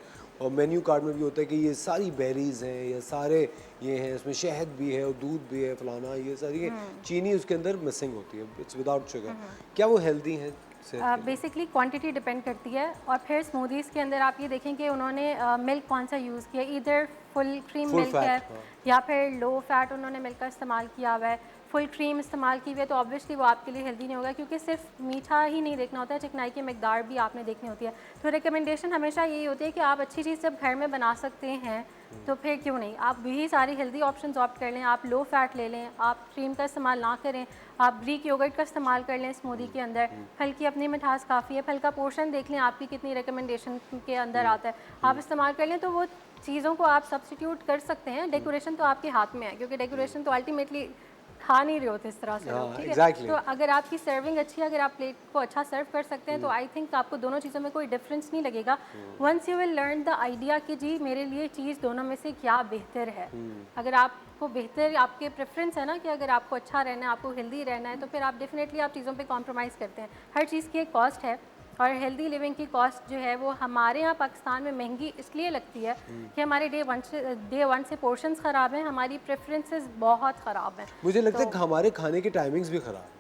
मेन्यू कार्ड में भी होता है कि ये सारी बेरीज हैं, ये सारे ये हैं, इसमें शहद भी है और दूध भी है, फलाना, ये सारी चीनी उसके अंदर मिसिंग होती है, इट्स विदाउट शुगर। क्या वो हेल्दी हैं? बेसिकली क्वांटिटी डिपेंड करती है। और फिर स्मूदीज़ के अंदर आप ये देखें कि उन्होंने मिल्क कौन सा यूज़ किया, इधर full cream Full milk fat, है हाँ। या फिर लो फैट उन्होंने मिल्क का इस्तेमाल किया हुआ है, फुल क्रीम इस्तेमाल की हुई है, तो ऑब्वियसली वो आपके लिए हेल्दी नहीं होगा, क्योंकि सिर्फ मीठा ही नहीं देखना होता है, चिकनाई की मकदार भी आपने देखनी होती है। तो रिकमेंडेशन हमेशा यही होती है कि आप अच्छी चीज़ जब घर में बना सकते हैं तो फिर क्यों नहीं, आप भी सारी हेल्दी ऑप्शंस ऑप्ट कर लें। आप लो फैट ले लें, आप क्रीम का इस्तेमाल ना करें, आप ग्रीक योगर्ट का इस्तेमाल कर लें स्मूदी के अंदर। फल की अपनी मिठास काफ़ी है, फल का पोर्शन देख लें आपकी कितनी रिकमेंडेशन के अंदर आता है, आप इस्तेमाल कर लें, तो वो चीज़ों को आप सब्स्टिट्यूट कर सकते हैं। डेकोरेशन तो आपके हाथ में है, क्योंकि डेकोरेशन तो अल्टीमेटली खा नहीं रहे होते इस तरह से लोग, ठीक है। exactly. तो अगर आपकी सर्विंग अच्छी है, अगर आप प्लेट को अच्छा सर्व कर सकते हैं, तो आई थिंक आपको दोनों चीज़ों में कोई डिफरेंस नहीं लगेगा। Once you will learn the idea कि जी मेरे लिए चीज़ दोनों में से क्या बेहतर है। अगर आपको बेहतर, आपके प्रेफरेंस है ना कि अगर आपको अच्छा रहना है, आपको हेल्दी रहना है, तो फिर आप डेफिनेटली आप चीज़ों पे कॉम्प्रोमाइज़ करते हैं। हर चीज़ की एक कॉस्ट है, और हेल्दी लिविंग की कॉस्ट जो है वो हमारे यहाँ पाकिस्तान में महंगी इसलिए लगती है कि हमारे डे वन से पोर्शंस ख़राब हैं, हमारी प्रेफरेंसेस बहुत ख़राब हैं। मुझे लगता है कि हमारे खाने के टाइमिंग्स भी खराब हैं।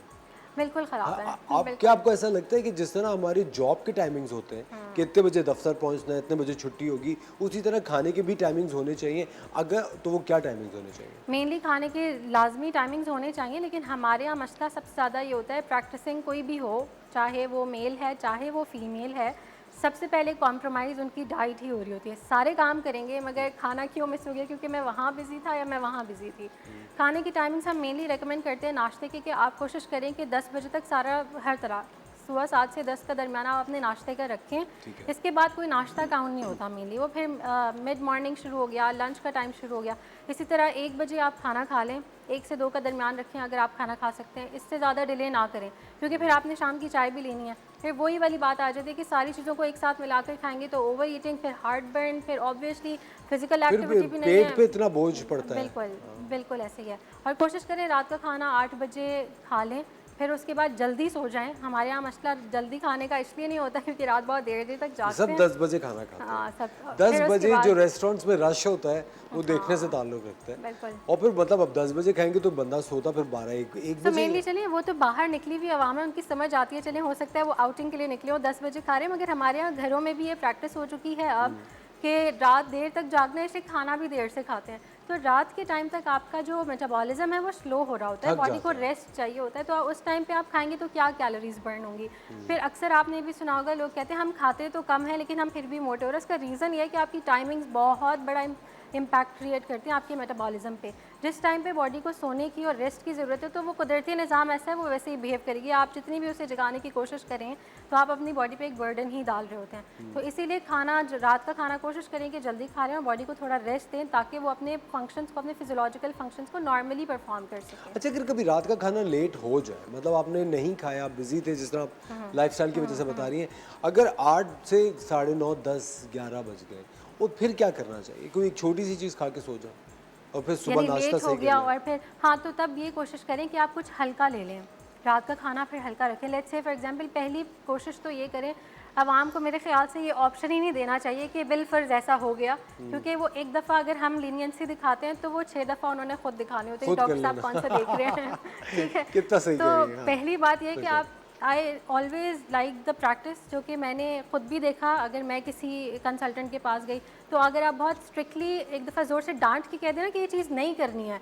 बिल्कुल ख़राब है। आप क्या, आपको ऐसा लगता है कि जिस तरह हमारी जॉब के टाइमिंग्स होते हैं कि इतने बजे दफ्तर पहुंचना है, इतने बजे छुट्टी होगी, उसी तरह खाने के भी टाइमिंग्स होने चाहिए? अगर तो वो क्या टाइमिंग्स होने चाहिए? मेनली खाने के लाजमी टाइमिंग्स होने चाहिए, लेकिन हमारे यहाँ मसला सबसे ज़्यादा ये होता है, प्रैक्टिसिंग कोई भी हो, चाहे वो मेल है चाहे वो फीमेल है, सबसे पहले कॉम्प्रोमाइज़ उनकी डाइट ही हो रही होती है। सारे काम करेंगे मगर खाना क्यों मिस हो गया, क्योंकि मैं वहाँ बिज़ी था या मैं वहाँ बिज़ी थी। खाने की टाइमिंग्स हम मेनली रेकमेंड करते हैं नाश्ते की, कि आप कोशिश करें कि 10 बजे तक सारा हर तरह सुबह 7 से 10 का दरमियान आप अपने नाश्ते का रखें। इसके बाद कोई नाश्ता काउंट नहीं होता मेनली, वो फिर मिड मॉर्निंग शुरू हो गया, लंच का टाइम शुरू हो गया। इसी तरह 1 बजे आप खाना खा लें, 1 से 2 का दरमियान रखें अगर आप खाना खा सकते हैं, इससे ज़्यादा डिले ना करें, क्योंकि फिर आपने शाम की चाय भी लेनी है। फिर वही वाली बात आ जाती है कि सारी चीज़ों को एक साथ मिलाकर खाएंगे तो ओवर ईटिंग, फिर हार्ट बर्न, फिर ऑब्वियसली फिजिकल एक्टिविटी भी नहीं है, पेट पे इतना बोझ पड़ता है। बिल्कुल बिल्कुल ऐसे ही है। और कोशिश करें रात का खाना 8 बजे खा लें, फिर उसके बाद जल्दी सो जाएं। हमारे यहाँ मसला जल्दी खाने का इसलिए नहीं होता क्योंकि रात बहुत देर तक जागते सब हैं। 10 बजे खाना खाते हैं। हाँ सब 10 फिर उसके बजे बाद- जो रेस्टोरेंट्स में रश होता है वो देखने से ताल्लुक रखता है। बिल्कुल। और फिर मतलब अब 10 बजे खाएंगे तो बंदा सोता फिर 12-1 तो बजे। मेनली चलिए वो तो बाहर निकली हुई आवाम है, उनकी समझ आती है, चलिए हो सकता है वो आउटिंग के लिए निकले हो 10 बजे खा रहे हैं, मगर हमारे यहाँ घरों में भी ये प्रैक्टिस हो चुकी है अब कि रात देर तक जागने से खाना भी देर से खाते हैं। तो रात के टाइम तक आपका जो मेटाबॉलिज्म है वो स्लो हो रहा होता है, थक बॉडी को जाता है। रेस्ट चाहिए होता है, तो उस टाइम पे आप खाएंगे तो क्या कैलोरीज बर्न होंगी। फिर अक्सर आपने भी सुना होगा लोग कहते हैं हम खाते तो कम है लेकिन हम फिर भी मोटे हो रहे हैं। इसका रीज़न ये है कि आपकी टाइमिंग्स बहुत बड़ा इम्पैक्ट क्रिएट करती हैं आपके मेटाबॉलिज्म पे। जिस टाइम पे बॉडी को सोने की और रेस्ट की ज़रूरत है तो वो कुदरती निज़ाम ऐसा है वो वैसे ही बिहेव करेगी। आप जितनी भी उसे जगाने की कोशिश करें तो आप अपनी बॉडी पे एक बर्डन ही डाल रहे होते हैं। तो इसीलिए खाना रात का खाना कोशिश करें कि जल्दी खा रहे हैं और बॉडी को थोड़ा रेस्ट दें ताकि वो अपने फंक्शंस को, अपने फिजियोलॉजिकल फंक्शंस को नॉर्मली परफॉर्म कर सकें। अच्छा, अगर कभी रात का खाना लेट हो जाए, मतलब आपने नहीं खाया, बिजी थे, जिस तरह आप लाइफस्टाइल की वजह से बता रही हैं, अगर 8 से 9:30, 10, 11 बज गए और फिर क्या करना चाहिए? कोई एक छोटी सी चीज़ खा के सो जाओ और फिर सुबह यानी नाश्ता लेट हो सही गया कर लें। और फिर हाँ, तो तब ये कोशिश करें कि आप कुछ हल्का ले लें, रात का खाना फिर हल्का रखें। लेट्स से फॉर एग्जांपल पहली कोशिश तो ये करें, आवाम को मेरे ख्याल से ये ऑप्शन ही नहीं देना चाहिए कि बिल फर्ज ऐसा हो गया, क्योंकि वो एक दफ़ा अगर हम लीनियंसी दिखाते हैं तो वो 6 दफ़ा उन्होंने खुद दिखाने होते हैं। खुद कर डॉक्टर साहब लेना। कौन सा देख रहे हैं ठीक है। कितना सही तो कह रही हैं, हाँ। पहली बात ये है कि आप I always like the practice, जो कि मैंने खुद भी देखा। अगर मैं किसी कंसल्टेंट के पास गई तो अगर आप बहुत स्ट्रिक्टली एक दफ़ा ज़ोर से डांट के कह देना कि ये चीज़ नहीं करनी है,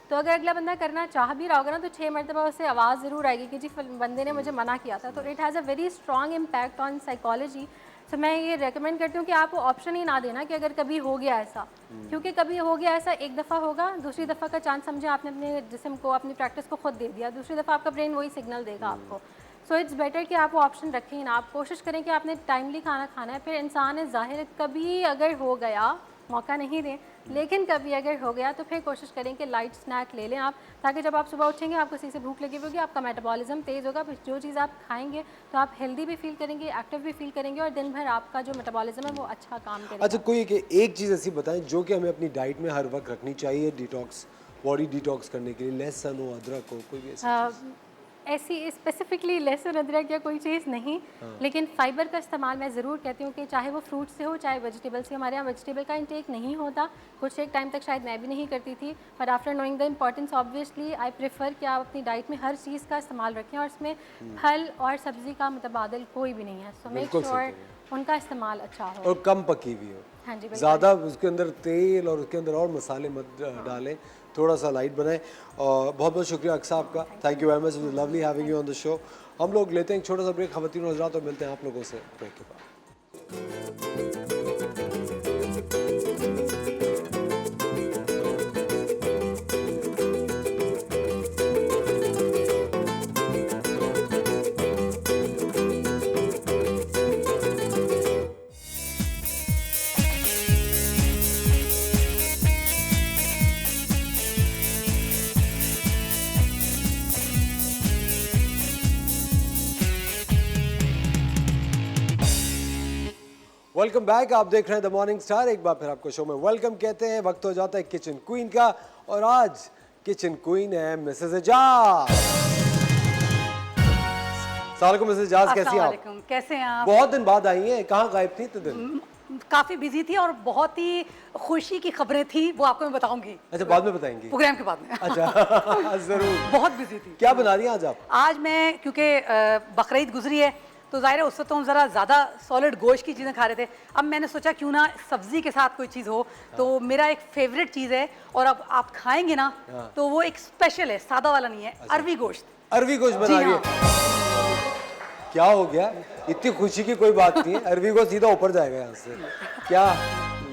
तो अगर अगला बंदा करना चाह भी रहा होगा ना तो 6 मरतबा उससे आवाज़ ज़रूर आएगी कि जी बंदे ने मुझे मना किया था। तो it has a very strong impact on psychology. तो मैं ये रेकमेंड करती हूँ कि आप वो ऑप्शन ही ना देना कि अगर कभी हो गया ऐसा, क्योंकि कभी हो गया ऐसा एक दफ़ा होगा, दूसरी दफ़ा का चांस समझे आपने अपने जिस्म को, अपनी प्रैक्टिस को खुद दे दिया, दूसरी दफ़ा आपका ब्रेन वही सिग्नल देगा आपको। सो इट्स बेटर कि आप वो ऑप्शन रखें ही ना। आप कोशिश करें कि आपने टाइमली खाना खाना है। फिर इंसान है ज़ाहिर है, कभी अगर हो गया, मौका नहीं दें, लेकिन कभी अगर हो गया तो फिर कोशिश करें कि लाइट स्नैक ले लें आप, ताकि जब आप सुबह उठेंगे आपको सही से भूख लगी होगी, आपका मेटाबॉलिज्म तेज़ होगा, फिर जो चीज़ आप खाएंगे तो आप हेल्दी भी फील करेंगे, एक्टिव भी फील करेंगे और दिन भर आपका जो मेटाबॉलिज्म है वो अच्छा काम करेगा। अच्छा, कोई एक चीज़ ऐसी बताएं जो कि हमें अपनी डाइट में हर वक्त रखनी चाहिए, डिटॉक्स, बॉडी डिटॉक्स करने के लिए, लहसुन हो, अदरक हो, कोई भी ऐसी चीज़? ऐसी स्पेसिफिकली लहसुन अदरक या कोई चीज़ नहीं, लेकिन फाइबर का इस्तेमाल मैं ज़रूर कहती हूँ कि चाहे वो फ्रूट से हो चाहे वेजिटेबल से। हमारे यहाँ वेजिटेबल का इंटेक नहीं होता, कुछ एक टाइम तक शायद मैं भी नहीं करती थी, but after knowing the importance obviously I prefer कि आप अपनी डाइट में हर चीज़ का इस्तेमाल रखें और इसमें फल और सब्ज़ी का मुतबादिल कोई भी नहीं है। सो मेक बिल्कुल सही श्योर कह रही उनका इस्तेमाल अच्छा हो। और कम पकी हुई हो। हाँ जी, बिल्कुल। ज़्यादा उसके अंदर तेल और उसके अंदर और मसाले मत डालें, थोड़ा सा लाइट बनाएं। और बहुत बहुत शुक्रिया अक्सा आपका, thank you very much, lovely having you on the show. हम लोग लेते हैं एक छोटा सा ब्रेक ख़वातीन और हज़रात, और मिलते हैं आप लोगों से ब्रेक के बाद। वेलकम बैक, आप देख रहे हैं द मॉर्निंग स्टार। एक बार फिर आपको शो में वेलकम कहते हैं। वक्त हो जाता है किचन क्वीन का, और आज किचन क्वीन है मिसेस एजाज। सलाम मिसेस एजाज, कैसी हैं आप? अस्सलाम, कैसे हैं आप? बहुत दिन बाद आई हैं, कहाँ गायब थी इतने दिन? काफी बिजी थी और बहुत ही खुशी की खबरें थी, वो आपको मैं बताऊंगी। अच्छा, बाद में बताएंगी? प्रोग्राम के बाद में। अच्छा जरूर। बहुत बिजी थी। क्या बना रही हैं आज आप? आज मैं, क्योंकि बकरीद गुजरी है तो जाहिर है उससे तो हम ज़रा ज़्यादा सॉलिड गोश्त की चीज़ें खा रहे थे। अब मैंने सोचा क्यों ना सब्जी के साथ कोई चीज़ हो, तो मेरा एक फेवरेट चीज़ है और अब आप खाएंगे ना तो वो एक स्पेशल है, सादा वाला नहीं है, अरवी गोश्त। अरवी गोश्त बना रही है? क्या हो गया, इतनी खुशी की कोई बात नहीं है, अरवी गोश्त सीधा ऊपर जाएगा यहाँ से। क्या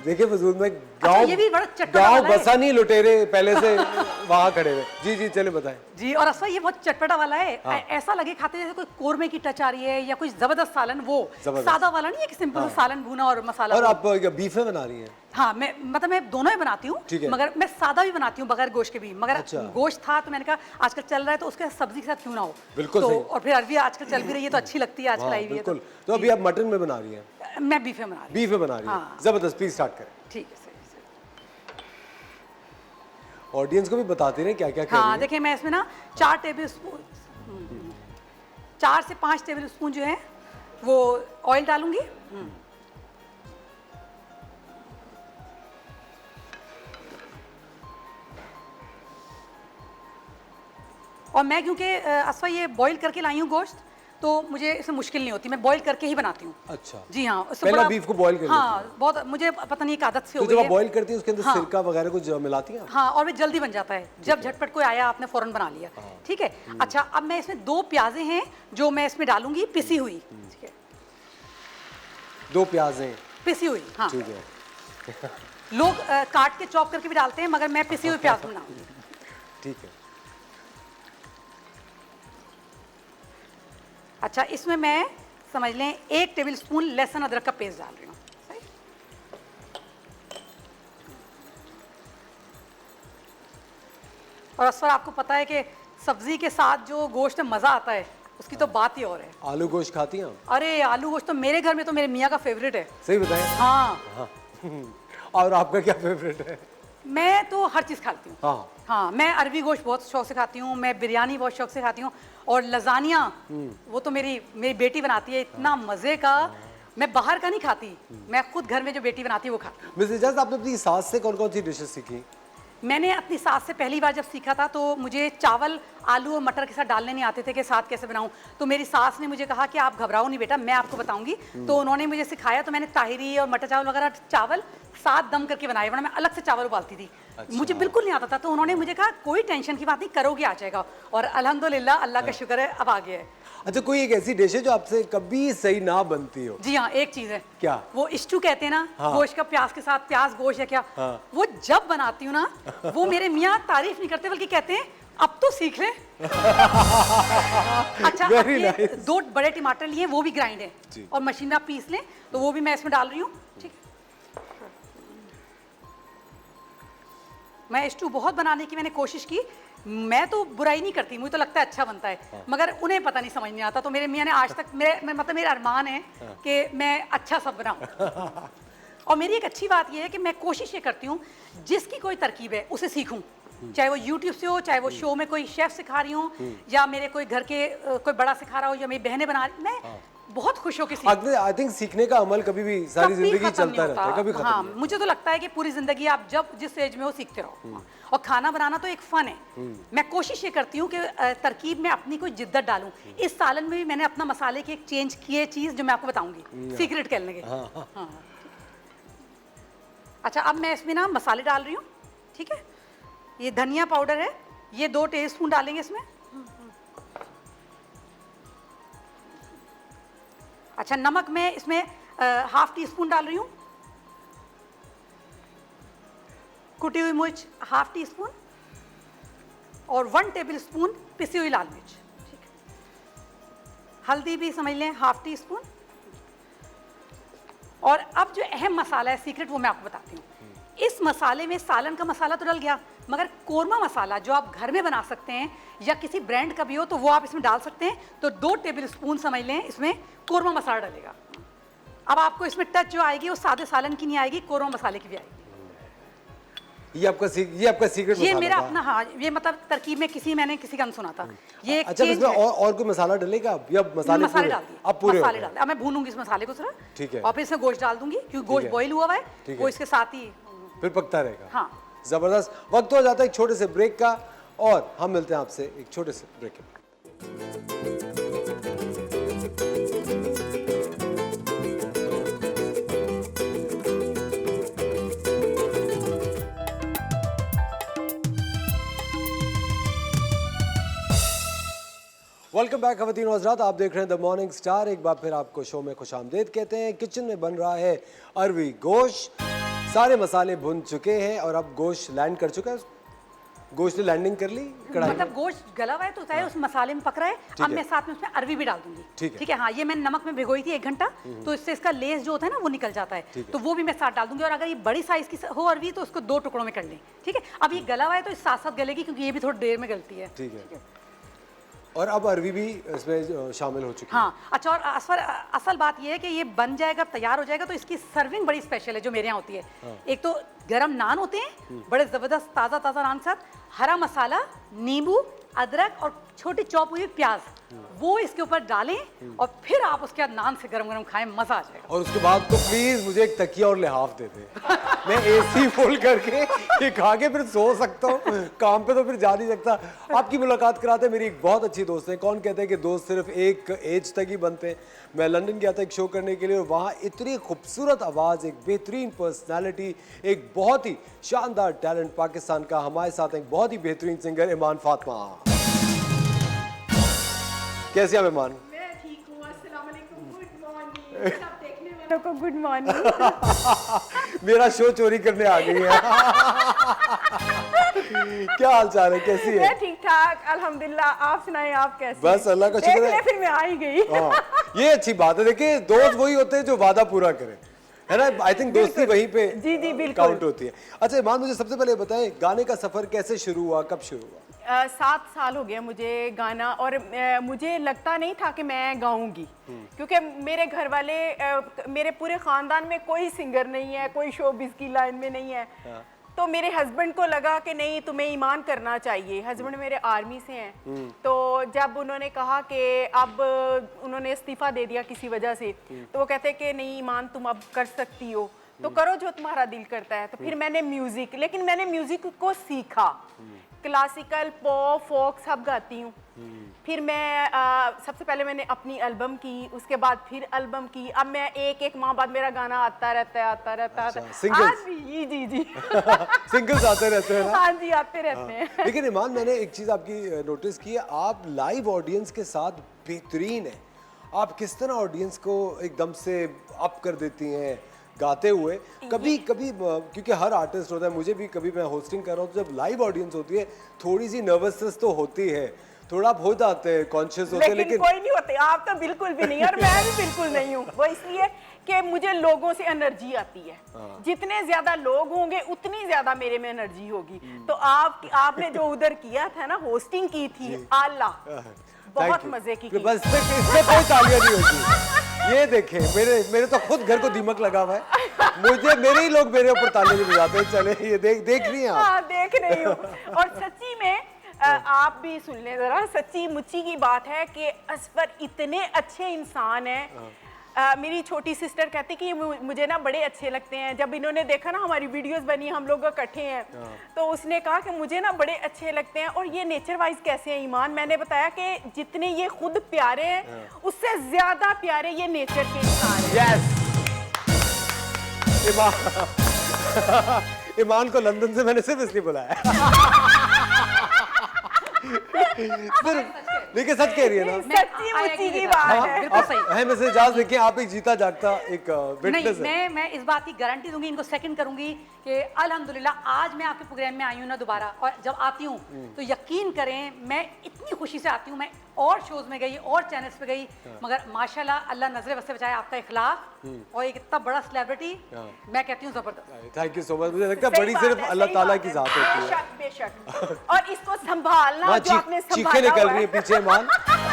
देखिए फजूल में गाँव, ये भी बड़ा चटपटा गाँव वाला है। बसा नहीं, लुटेरे पहले से वहाँ खड़े हुए। जी जी चले बताएं। जी, और असला ये बहुत चटपटा वाला है। ऐसा लगे खाते जैसे कोई कोरमे की टच आ रही है या कोई जबरदस्त सालन, वो सादा वाला नहीं है कि सिंपल सालन भुना और मसाला। और आप बीफ में बना रही हैं? हाँ, मैं दोनों ही बनाती हूँ, मगर मैं सादा भी बनाती हूँ बगैर गोश्त के भी। मगर अच्छा। गोश्त था तो मैंने कहा आजकल चल रहा है तो उसके साथ सब्जी के साथ क्यों ना हो। बिल्कुल तो सही। और फिर अरवी आजकल चल भी रही है तो अच्छी लगती है, आजकल आई हुई है। बिल्कुल। तो अभी आप मटन में बना रही हैं? मैं बीफ में बना रही हूँ। बीफ में बना रही हैं, हाँ। जबरदस्त। प्लीज स्टार्ट करें। ठीक है, सही। ऑडियंस को भी बताते रहे क्या क्या कर रही हाँ हैं। देखिए, मैं इसमें ना 4 टेबल स्पून 4 से 5 टेबल स्पून जो है वो ऑयल डालूंगी। और मैं क्योंकि असफा ये बॉईल करके लाई हूँ गोश्त, तो मुझे इसमें मुश्किल नहीं होती, मैं बॉईल करके ही बनाती हूँ। अच्छा जी हाँ, उससे पहले बड़ा- बीफ को बॉईल कर लेती हाँ, बहुत मुझे पता नहीं एक आदत से तो हो जब गई आप है। बॉईल करती है उसके अंदर हाँ। सिरका वगैरह कुछ मिलाती हैं आप? हाँ, और वे जल्दी बन जाता है, जब झटपट कोई आया आपने फौरन बना लिया। ठीक है। अच्छा, अब मैं इसमें 2 प्याजें हैं जो मैं इसमें डालूंगी पिसी हुई। ठीक है, 2 प्याज हैं, पिसी हुई। हाँ, ठीक है, लोग काट के चॉप करके भी डालते हैं, मगर मैं पिसी हुई प्याज बनाऊंगी। ठीक है। अच्छा, इसमें मैं समझ लें 1 टेबल स्पून लहसुन अदरक का पेस्ट डाल रही हूँ। सही? और असफर, आपको पता है कि सब्जी के साथ जो गोश्त में मज़ा आता है उसकी तो बात ही और है। आलू गोश्त खाती हैं आप? अरे आलू गोश्त तो मेरे घर में तो मेरे मियाँ का फेवरेट है। सही बताएं। हाँ, और आपका क्या फेवरेट है? मैं तो हर चीज़ खाती हूँ। हाँ, हाँ, मैं अरबी गोश्त बहुत शौक से खाती हूँ, मैं बिरयानी बहुत शौक से खाती हूँ, और लजानिया वो तो मेरी बेटी बनाती है, इतना मज़े का। मैं बाहर का नहीं खाती, मैं खुद घर में जो बेटी बनाती है वो खाती हूँ। मिस इजाज़, आपने अपनी सास से कौन कौन सी डिशेस सीखी? मैंने अपनी सास से पहली बार जब सीखा था तो मुझे चावल आलू और मटर के साथ डालने नहीं आते थे कि साथ कैसे बनाऊं, तो मेरी सास ने मुझे कहा कि आप घबराओ नहीं बेटा, मैं आपको बताऊंगी। तो उन्होंने मुझे सिखाया, तो मैंने ताहिरी और मटर चावल वगैरह चावल साथ दम करके बनाए, वरना मैं अलग से चावल उबालती थी। मुझे बिल्कुल नहीं आता था, तो उन्होंने मुझे कहा कोई टेंशन की बात नहीं, करोगे आ जाएगा। और अल्हम्दुलिल्लाह, अल्लाह का शुक्र है, अब आ गया है। अच्छा, कोई एक ऐसी डिश है जो आपसे कभी सही ना बनती हो? जी हाँ, एक चीज़ है। क्या? वो स्टू कहते हैं ना, हाँ। गोश्त का प्याज के साथ, प्याज गोश्त है क्या, हाँ। वो जब बनाती हूँ ना, वो मेरे मियाँ तारीफ नहीं करते बल्कि कहते हैं अब तो सीख ले। अच्छा, अब Very ये nice. 2 बड़े टमाटर लिए, वो भी ग्राइंड है जी। और मशीन में आप पीस लें, तो वो भी मैं इसमें डाल रही हूँ। ठीक है, मैं स्टू बहुत बनाने की मैंने कोशिश की, मैं तो बुराई नहीं करती, मुझे तो लगता है अच्छा बनता है, मगर उन्हें पता नहीं, समझ नहीं आता। तो मेरे मियाँ ने आज तक मतलब मेरा अरमान है कि मैं अच्छा सब बनाऊं। और मेरी एक अच्छी बात यह है कि मैं कोशिश ये करती हूँ जिसकी कोई तरकीब है उसे सीखूं, चाहे वो यूट्यूब से हो, चाहे वो शो में कोई शेफ सिखा रही हूँ, या मेरे कोई घर के कोई बड़ा सिखा रहा हो, या मेरी बहनें बना रही, मैं बहुत खुश होकर सीखती हूँ। आई थिंक सीखने का अमल कभी भी सारी कभी जिंदगी खत्म चलता नहीं रहता है, होता। कभी खत्म हाँ, नहीं। मुझे तो लगता है कि पूरी जिंदगी आप जब जिस एज में हो सीखते रहो। और खाना बनाना तो एक फन है। मैं कोशिश ये करती हूँ कि तरकीब में अपनी कोई जिद्दत डालूं। इस सालन में भी मैंने अपना मसाले की एक चेंज की है चीज़, जो मैं आपको बताऊंगी, सीक्रेट कह लेंगे। हाँ। अच्छा, अब मैं इसमें ना मसाले डाल रही हूँ। ठीक है, ये धनिया पाउडर है, ये 2 टेबल स्पून डालेंगे इसमें। अच्छा, नमक मैं इसमें ½ टी स्पून डाल रही हूँ, कुटी हुई मिर्च ½ टी स्पून, और 1 टेबल स्पून पिसी हुई लाल मिर्च। ठीक है, हल्दी भी समझ लें ½ टी स्पून। और अब जो अहम मसाला है सीक्रेट, वो मैं आपको बताती हूँ। इस मसाले में सालन का मसाला तो डल गया, मगर कोरमा मसाला जो आप घर में बना सकते हैं या किसी ब्रांड का भी हो, तो वो आप इसमें डाल सकते हैं। तो 2 टेबल स्पून समझ लें इसमें कोरमा मसाला डलेगा। अब आपको इसमें टच जो आएगी वो सादे सालन की नहीं आएगी, कोरमा मसाले की भी आएगी। ये आपका सीक्रेट ये मसाला मेरा था? अपना, हाँ, ये मतलब तरकीब में मैंने किसी का सुना था। ये एक अच्छा, change इसमें है। और कोई मसाला डलेगा अब, या मसाले मसाले पूरे? डाल दिए, अब पूरे हो मसाले गए? डाल दिए। अब मैं भूनूंगी इस मसाले को थोड़ा। ठीक है। और फिर इसमें गोश्त डाल दूंगी, क्योंकि गोश्त है। बॉईल हुआ हुआ ठीक है, है। वो इसके साथ ही। फिर पकता रहेगा। हाँ, जबरदस्त। वक्त हो जाता है एक छोटे से ब्रेक का, और हम मिलते हैं आपसे एक छोटे से ब्रेक के बाद। वेलकम बैक खवातीन और हज़रात, आप देख रहे हैं द मॉर्निंग स्टार। एक बार फिर आपको शो में खुशामदीद कहते हैं। किचन में बन रहा है अरवी गोश्त, सारे मसाले भुन चुके हैं और अब गोश्त लैंड कर चुका है। गोश्त ने लैंडिंग कर ली कढ़ाई में। मतलब गोश्त गला हुआ है तो चाहे उस मसाले में पक रहा है। अब है। मैं साथ में उसमें अरवी भी डाल दूंगी। ठीक है। ठीक है, हाँ, ये मैंने नमक में भिगोई थी 1 घंटा, तो इससे इसका लेस जो होता है ना वो निकल जाता है, ठीक है। तो वो भी मैं साथ डाल दूंगी। और अगर ये बड़ी साइज की हो अरवी तो उसको 2 टुकड़ों में कर लें। ठीक है, अब ये गला हुआ है तो इस साथ साथ गलेगी, क्योंकि ये भी थोड़ी देर में गलती है। ठीक है। और अब अरवी भी इसमें शामिल हो चुकी है। हाँ, अच्छा, और असल बात ये है कि ये बन जाएगा, तैयार हो जाएगा, तो इसकी सर्विंग बड़ी स्पेशल है जो मेरे यहाँ होती है। एक तो गरम नान होते हैं, बड़े ज़बरदस्त ताज़ा ताज़ा नान के साथ, हरा मसाला, नींबू, अदरक और छोटी चॉप हुई प्याज वो इसके ऊपर डालें और फिर आप उसके बाद नान से गरम गरम खाएं, मजा आ जाएगा। और उसके बाद तो प्लीज मुझे एक तकिया और लिहाफ दे दे, मैं एसी फोल्ड करके ये खा के फिर सो सकता हूँ, काम पे तो फिर जा नहीं सकता। आपकी मुलाकात कराते मेरी एक बहुत अच्छी दोस्त है। कौन कहते हैं कि दोस्त सिर्फ एक एज तक ही बनते हैं। मैं लंदन गया था एक शो करने के लिए और वहाँ इतनी खूबसूरत आवाज़, एक बेहतरीन पर्सनालिटी, एक बहुत ही शानदार टैलेंट पाकिस्तान का, हमारे साथ एक बहुत ही बेहतरीन सिंगर ईमान फातिमा। कैसे हैं ईमान? मैं ठीक हूँ, अस्सलाम वालेकुम, गुड मॉर्निंग सब देखने वालों को गुड मॉर्निंग। मेरा शो चोरी करने आ गई है। क्या हाल चाल है, कैसी है? मैं ठीक ठाक अल्हम्दुलिल्लाह, आप सुनाएं, आप कैसे? बस अल्लाह का शुक्र है। फिर मैं आ ही गई। हाँ, ये अच्छी बात है। देखिए दोस्त वही होते हैं जो वादा पूरा करें, है ना। आई थिंक दोस्ती वहीं पे जी जी बिल्कुल काउंट होती है। अच्छा ईमान, मुझे सबसे पहले बताएं गाने का सफर कैसे शुरू हुआ, कब शुरू हुआ? 7 साल हो गया मुझे गाना, और मुझे लगता नहीं था कि मैं गाऊंगी, क्योंकि मेरे घर वाले, मेरे पूरे खानदान में कोई सिंगर नहीं है, कोई शोबिज़ की लाइन में नहीं है। तो मेरे हस्बैंड को लगा कि नहीं तुम्हें ईमान करना चाहिए। हस्बैंड मेरे आर्मी से हैं, तो जब उन्होंने कहा कि अब उन्होंने इस्तीफ़ा दे दिया किसी वजह से, तो वो कहते कि नहीं ईमान तुम अब कर सकती हो, तो करो जो तुम्हारा दिल करता है। तो फिर मैंने म्यूज़िक, लेकिन मैंने म्यूज़िक को सीखा, क्लासिकल, पॉप, फोक सब गाती हूँ। फिर मैं सबसे पहले मैंने अपनी एल्बम की, उसके बाद फिर एल्बम की। अब मैं एक माह बाद मेरा गाना आता रहता है। सिंगल्स? जी जी जी। सिंगल्स आते रहते हैं ना? हाँ जी, आते रहते हैं। लेकिन ईमान, मैंने एक चीज़ आपकी नोटिस की है, आप लाइव ऑडियंस के साथ बेहतरीन है। आप किस तरह ऑडियंस को एकदम से अप कर देती हैं गाते हुए। कभी क्योंकि हर आर्टिस्ट होता है, मुझे भी कभी मैं होस्टिंग कर रहा हूँ तो जब लाइव ऑडियंस होती है थोड़ी सी नर्वसनेस तो होती है, थोड़ा आप हो जाते हैं, कॉन्शियस होते हैं, लेकिन कोई नहीं होते। आप तो बिल्कुल भी नहीं, और मैं भी बिल्कुल नहीं हूँ। वो इसलिए कि मुझे लोगों से एनर्जी आती है। जितने ज्यादा लोग होंगे उतनी ज्यादा मेरे में एनर्जी होगी। तो आपने जो उधर किया था ना, होस्टिंग की थी, आला, बहुत मजे की। बस इससे कोई तालियां नहीं होती। ये देखें, मेरे तो खुद घर को दीमक लगा हुआ है, मेरे ही लोग मेरे ऊपर तालियां नहीं बजाते हैं। चले ये देख रही हैं आप? हाँ, देख रही हूँ। और सच्ची में आप भी सुन लें जरा, सच्ची मुच्ची की बात है कि असफर इतने अच्छे इंसान हैं। मेरी छोटी सिस्टर कहती कि मुझे ना बड़े अच्छे लगते हैं। जब इन्होंने देखा ना हमारी वीडियोस बनी, हम लोग इकट्ठे हैं, तो उसने कहा कि मुझे ना बड़े अच्छे लगते हैं। और ये नेचर वाइज कैसे हैं ईमान? मैंने बताया कि जितने ये खुद प्यारे हैं उससे ज्यादा प्यारे ये नेचर के इंसान हैं। ईमान को लंदन से मैंने सिर्फ इसलिए बुलाया। देखिए सच कह रही है ना, सच्ची मुच्ची की बात है। बिल्कुल सही है। मैं इजाज़त देखिए, आप एक जीता जागता एक विटनेस है। मैं इस बात की गारंटी दूंगी, इनको सेकंड करूंगी कि अल्हम्दुलिल्लाह आज मैं आपके प्रोग्राम में आई हूँ ना दोबारा, और जब आती हूँ तो यकीन करें मैं इतनी खुशी से आती हूँ। मैं और शोज में गई और चैनल्स पे गई, मगर माशाल्लाह अल्लाह नजरे बस से बचाए, आपका इखलाक और एक इतना बड़ा सेलिब्रिटी, मैं कहती हूँ जबरदस्त। Thank you so much. मुझे लगता है बड़ी सिर्फ अल्लाह ताला की जात होती है। बेशक। और इसको संभालना जो आपने चीखें संभाला निकल हुआ रही है है। पीछे ईमान,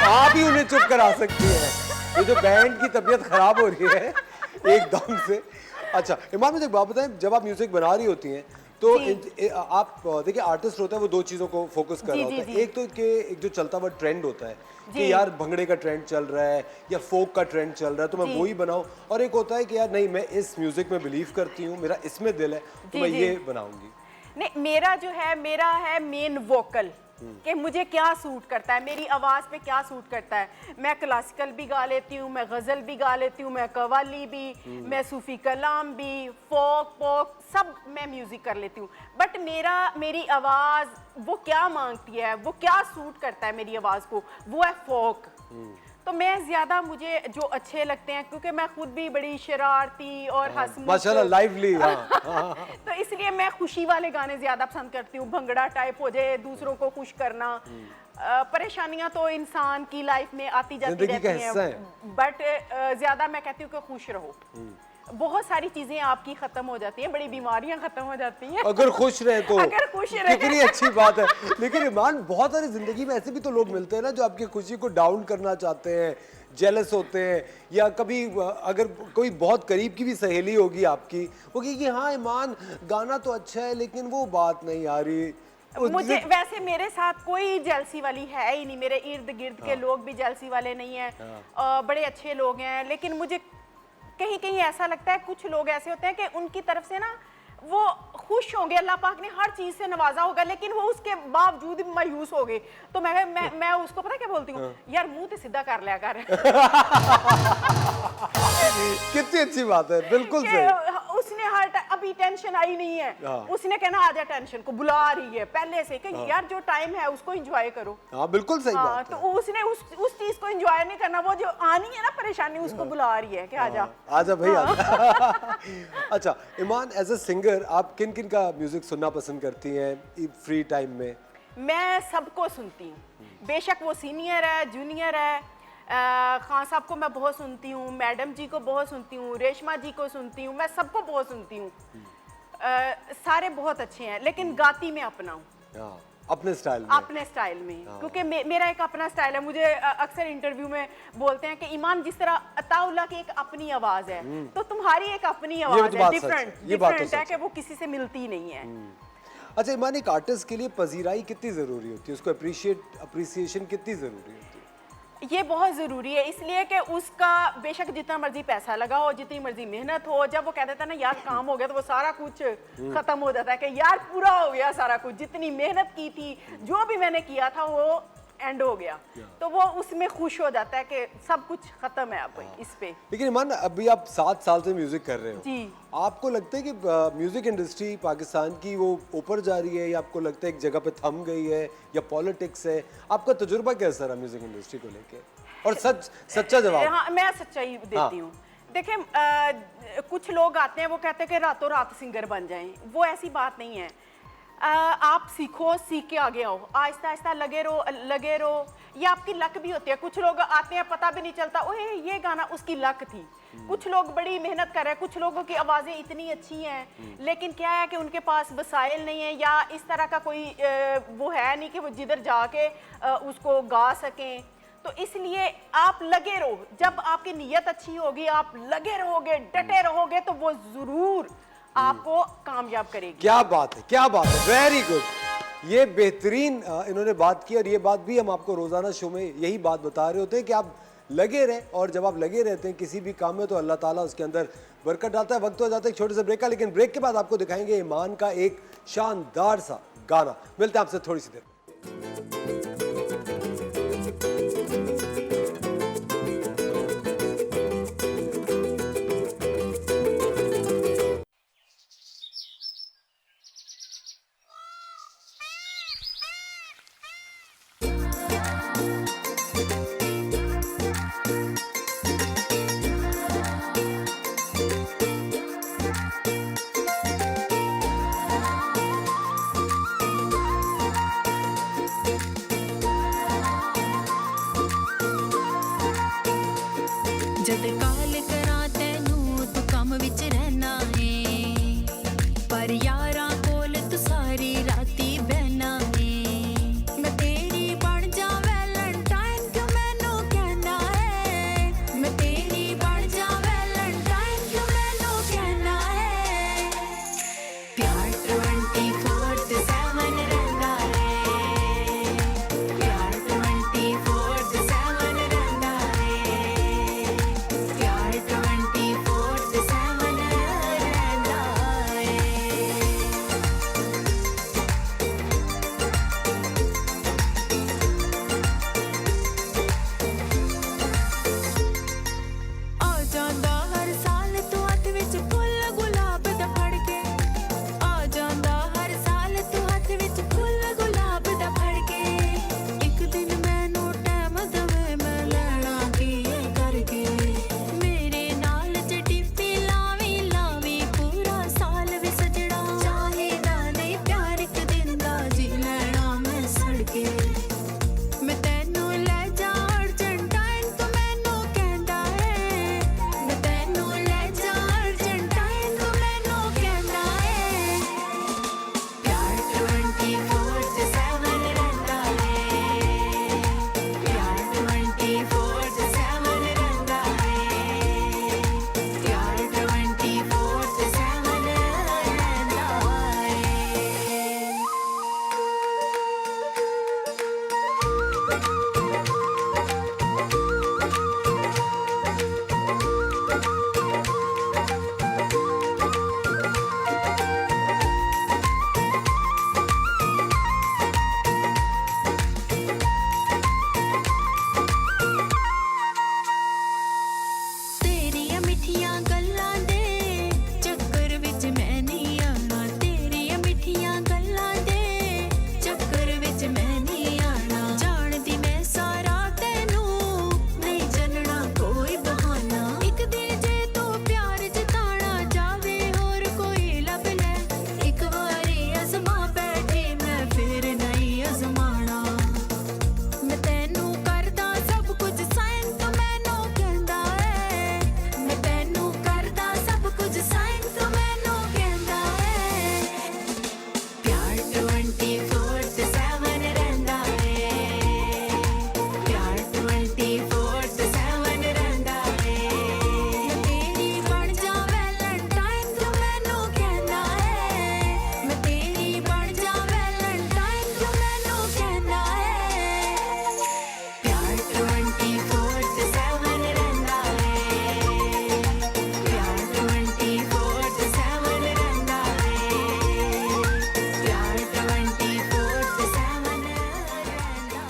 आप ही उन्हें चुप करा सकती हैं। ये जो बैंड की तबीयत खराब हो रही है एकदम से। अच्छा ईमान, मुझे एक बात बताएं, जब आप म्यूजिक बना रही होती हैं तो आप देखिए आर्टिस्ट होता है वो दो चीज़ों को फोकस कर रहा होता है। एक तो कि एक जो चलता हुआ ट्रेंड होता है कि यार भंगड़े का ट्रेंड चल रहा है या फोक का ट्रेंड चल रहा है तो मैं वही बनाऊं, और एक होता है कि यार नहीं, मैं इस म्यूजिक में बिलीव करती हूँ, मेरा इसमें दिल है तो मैं ये बनाऊंगी। नहीं, मेरा है मेन वोकल, कि मुझे क्या सूट करता है, मेरी आवाज़ पे क्या सूट करता है। मैं क्लासिकल भी गा लेती हूँ, मैं गज़ल भी गा लेती हूँ, मैं कव्वाली भी, मैं सूफी कलाम भी, फोक पॉक सब मैं म्यूज़िक कर लेती हूँ। बट मेरी आवाज़ वो क्या मांगती है, वो क्या सूट करता है मेरी आवाज़ को, वो है फोक। तो मैं ज़्यादा मुझे जो अच्छे लगते हैं, क्योंकि मैं खुद भी बड़ी शरारती और हंसमुख, माशाल्लाह लाइवली। तो इसलिए मैं खुशी वाले गाने ज़्यादा पसंद करती हूँ। भंगड़ा टाइप हो जाए, दूसरों को खुश करना। परेशानियां तो इंसान की लाइफ में आती जाती रहती हैं, बट ज़्यादा मैं कहती हूँ कि खुश रहो। बहुत सारी चीजें आपकी खत्म हो जाती हैं, बड़ी बीमारियां खत्म हो जाती हैं अगर खुश रहे तो। अगर खुश रहे कितनी अच्छी बात है। लेकिन ईमान, बहुत सारी जिंदगी में ऐसे भी तो लोग मिलते हैं ना जो आपकी खुशी को डाउन करना चाहते हैं, जेलस होते हैं, या कभी अगर कोई बहुत करीब की भी सहेली होगी आपकी, वो कहेगी हाँ ईमान गाना तो अच्छा है लेकिन वो बात नहीं आ रही, मुझे वैसे मेरे साथ कोई जेलसी वाली है ही नहीं, मेरे इर्द गिर्द के लोग भी जेलसी वाले नहीं हैं, बड़े अच्छे लोग हैं। लेकिन मुझे कहीं कहीं ऐसा लगता है कुछ लोग ऐसे होते हैं कि उनकी तरफ से ना वो खुश होंगे, अल्लाह पाक ने हर चीज से नवाजा होगा, लेकिन वो उसके बावजूद भी मायूस हो गए। तो मैं उसको पता क्या बोलती हूँ, यार मुंह तो सीधा कर लिया कर। कितनी अच्छी बात है, बिल्कुल सही। उसने हर अभी टेंशन आई नहीं है, उसने कहना आजा टेंशन को बुला रही है पहले से कि यार जो टाइम है उसको एंजॉय करो। हाँ बिल्कुल सही बात है। तो उसने उस चीज को एंजॉय नहीं करना, वो जो आनी है ना परेशानी उसको बुला रही है कि आजा आजा भाई आजा। अच्छा ईमान, एज अ सिंगर आप किन किन का म्यूजिक सुनना पसंद करती हैं फ्री टाइम में? मैं सबको सुनती हूँ, बेशक वो सीनियर है जूनियर है। खान साहब को मैं बहुत सुनती हूँ, मैडम जी को बहुत सुनती हूँ, रेशमा जी को सुनती हूँ, मैं सबको बहुत सुनती हूँ। सारे बहुत अच्छे हैं, लेकिन गाती मैं अपना हूँ, अपने स्टाइल में, अपने स्टाइल में। क्योंकि मेरा एक अपना स्टाइल है। मुझे अक्सर इंटरव्यू में बोलते हैं कि ईमान जिस तरह अताउल्लाह की एक अपनी आवाज है, तो तुम्हारी एक अपनी आवाज है, डिफरेंट है कि वो किसी से मिलती नहीं है। अच्छा ईमान, एक आर्टिस्ट के लिए पजीराई कितनी जरूरी होती है, उसको अप्रिसिएशन कितनी जरूरी होती है? ये बहुत ज़रूरी है, इसलिए कि उसका बेशक जितना मर्जी पैसा लगा हो, जितनी मर्जी मेहनत हो, जब वो कह देता है ना यार काम हो गया, तो वो सारा कुछ खत्म हो जाता है कि यार पूरा हो गया सारा कुछ, जितनी मेहनत की थी, जो भी मैंने किया था वो एंड हो गया, तो वो उसमें खुश हो जाता है कि सब कुछ खत्म है अब इस पे। लेकिन ईमान, अभी आप 7 साल से म्यूजिक कर रहे हो जी, आपको लगता है कि म्यूजिक इंडस्ट्री पाकिस्तान की वो ऊपर जा रही है, या आपको लगता है एक जगह पे थम गई है, या पॉलिटिक्स है? आपका तजुर्बा कैसा रहा म्यूजिक इंडस्ट्री को लेके? और सच्चा जवाब। हाँ, मैं सच्चाई देती हूँ। देखिए कुछ लोग आते हैं वो कहते हैं कि रातों रात सिंगर बन जाएं, वो ऐसी बात नहीं है। आप सीखो, सीख के आगे आओ, आहिस्ता आहिस्ता लगे रहो। ये आपकी लक भी होती है। कुछ लोग आते हैं पता भी नहीं चलता, ओए ये गाना उसकी लक थी। कुछ लोग बड़ी मेहनत कर रहे हैं, कुछ लोगों की आवाज़ें इतनी अच्छी हैं, लेकिन क्या है कि उनके पास वसाइल नहीं है, या इस तरह का कोई वो है नहीं कि वो जिधर जाके उसको गा सकें। तो इसलिए आप लगे रहो, जब आपकी नीयत अच्छी होगी, आप लगे रहोगे, डटे रहोगे, तो वो ज़रूर आपको कामयाब करेगी। क्या बात है, क्या बात है, वेरी गुड। ये बेहतरीन इन्होंने बात की, और ये बात भी हम आपको रोजाना शो में यही बात बता रहे होते हैं कि आप लगे रहे, और जब आप लगे रहते हैं किसी भी काम में तो अल्लाह ताला उसके अंदर बरकत डालता है। वक्त हो जाता है एक छोटे से ब्रेक का, लेकिन ब्रेक के बाद आपको दिखाएंगे ईमान का एक शानदार सा गाना। मिलते हैं आपसे थोड़ी सी देर। जद काल करा तैनू तू कम विच रहना है, पर यारां कोल तू सारी राती बहना है। मैं तेरी बन जा वैलेंटाइन क्यों मैनू कहना है, मैं तेरी बन जा वैलेंटाइन क्यों मैनू कहना है। प्यार 24/7 रहना है, प्यार 24/7 रहना है, प्यार तेरिया मिठियां गल्लां दे चक्कर विच मैं नहीं आना तेरिया मिठियां गल्लां दे चक्कर विच मैं नहीं आना जानदी मैं सारा तैनू नहीं चलना कोई बहाना एक दिन जे तू प्यार जताना जावे होर कोई लब ले एक वारी अजमा बैठे मैं फिर नहीं अजमाना मैं तैनू करदा सब कुछ साइन तो मैनू कहंदा है मैं तैनू करदा सब कुछ साइन तो मैनू कहंदा है प्यार 24/7 रहंदा है प्यार 24/7 रहंदा है मैं तेरी बन जा वैलेंटाइन तो मैनू कहंदा है मैं तेरी बन जा वैलेंटाइन तो मैनू कहंदा है प्यार 24/7 रहंदा है प्यार 24/7 रहंदा है प्यार 24/7 रहंदा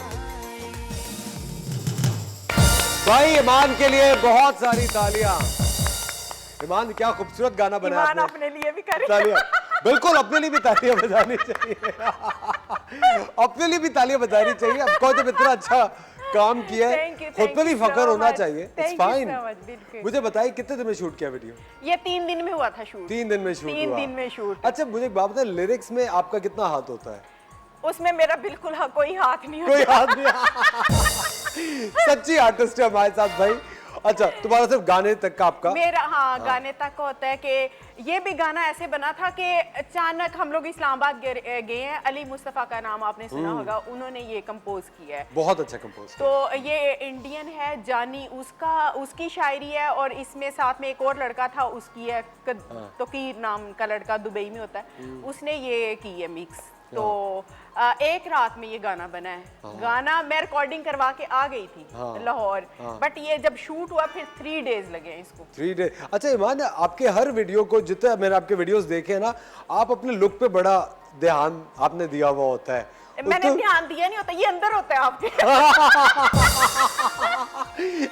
भाई ईमान के लिए बहुत सारी तालियां। ईमान क्या खूबसूरत गाना बनाया ईमान आपने। अपने लिए भी करे। तालियां बिल्कुल अपने लिए भी तालियां बजानी चाहिए अपने लिए भी तालियां बजानी चाहिए। आपको जब इतना अच्छा काम किया है Thank you, खुद पे thank भी you फख्र so होना much. चाहिए। Thank it's you fine. so much, बिल्कुल। मुझे बताइए कितने दिन में शूट किया वीडियो? ये 3 दिन में हुआ था शूट। 3 दिन में शूट 3 हुआ। दिन में शूट। अच्छा मुझे एक बात बताएं, लिरिक्स में आपका कितना हाथ होता है? उसमें मेरा बिल्कुल कोई हाथ नहीं कोई होता। हाथ नहीं सच्ची आर्टिस्ट है हमारे साथ भाई। अच्छा तुम्हारा सिर्फ गाने तक का आपका? मेरा हाँ गाने तक का होता है कि ये भी गाना ऐसे बना था कि अचानक हम लोग इस्लामाबाद गए हैं। अली मुस्तफ़ा का नाम आपने सुना होगा, उन्होंने ये कंपोज किया है। बहुत अच्छा कंपोज। तो ये इंडियन है जानी, उसकी शायरी है और इसमें साथ में एक और लड़का था उसकी है तोकीर नाम का लड़का, दुबई में होता है, उसने ये की है मिक्स। तो एक रात में ये गाना बना है। गाना मैं रिकॉर्डिंग करवा के आ गई थी लाहौर, बट ये जब शूट हुआ फिर 3 डेज लगे हैं इसको। 3 डे। अच्छा ईमान आपके हर वीडियो को जितने मैंने आपके वीडियोस देखे हैं ना, आप अपने लुक पे बड़ा ध्यान आपने दिया हुआ होता है। मैंने ध्यान दिया नहीं होता, ये अंदर होता है आपके।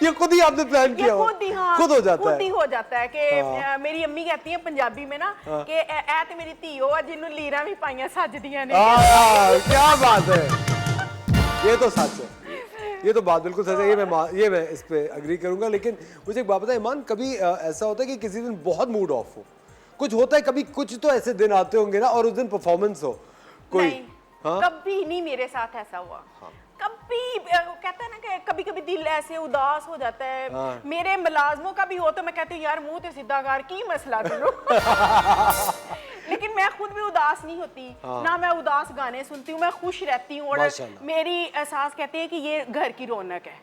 ये खुद ही आपने प्लान किया हो? खुद ही, हाँ, खुद हो जाता खुद है। ही हो जाता है कि मेरी अम्मी कहती है पंजाबी में ना कि ऐ ते मेरी धी हो जिन्हों लीरा भी पाइया सजदियां ने। क्या बात है, ये तो सच है, ये तो बात बिल्कुल सच है। ये मैं इस पे अग्री करूंगा। लेकिन मुझे एक बात बताए ईमान, कभी ऐसा होता है कि किसी दिन बहुत मूड ऑफ हो, कुछ होता है कभी, कुछ तो ऐसे दिन आते होंगे ना और उस दिन परफॉर्मेंस हो कोई? नहीं, कभी नहीं मेरे साथ ऐसा हुआ। कभी कहता है ना कि कभी कभी दिल ऐसे उदास हो जाता है। मेरे मुलाजमों का भी हो तो मैं कहती हूँ यार मुंह ते सीधा कर, की मसला तेनू। लेकिन मैं खुद भी उदास नहीं होती ना, मैं उदास गाने सुनती हूँ, मैं खुश रहती हूँ। और मेरी एहसास कहती है कि ये घर की रौनक है।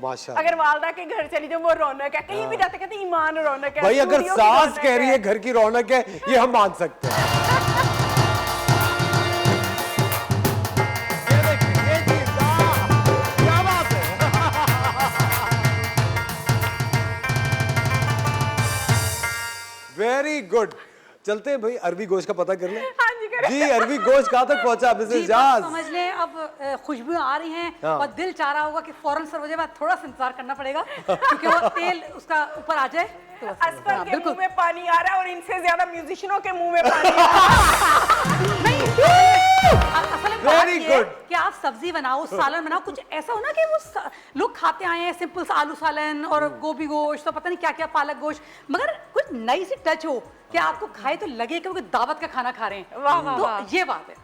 माशाल्लाह। अगर वालदा के घर चली जाऊँ वो रौनक है, कहीं भी जाते कहते ईमान रौनक है। भाई अगर सास कह रही है घर की रौनक है, ये हम मान सकते हैं। Very good. चलते हैं भाई, अरबी गोश्त का पता कर लें। हाँ जी, करें। जी अरबी गोश्त कहाँ तक पहुंचा मिसेस जाज? समझ लें अब खुशबू आ रही हैं और दिल चाह रहा होगा कि फौरन सर्व हो जाए, बाद थोड़ा सा इंतजार करना पड़ेगा क्योंकि वो तेल उसका ऊपर आ जाए। तो असफर के मुंह में पानी आ रहा है और इनसे ज्यादा म्यूजिशियनों के मुंह में पानी आ रहा है। असल में बात ये है कि आप सब्जी बनाओ, सालन बनाओ, कुछ ऐसा हो ना कि वो लोग खाते आए हैं सिंपल सा आलू सालन और गोभी गोश्त तो पता नहीं क्या क्या पालक गोश्त, मगर कुछ नई सी टच हो कि आपको खाए तो लगे कि वो दावत का खाना खा रहे हैं। वाह वाह तो वाह। ये बात है।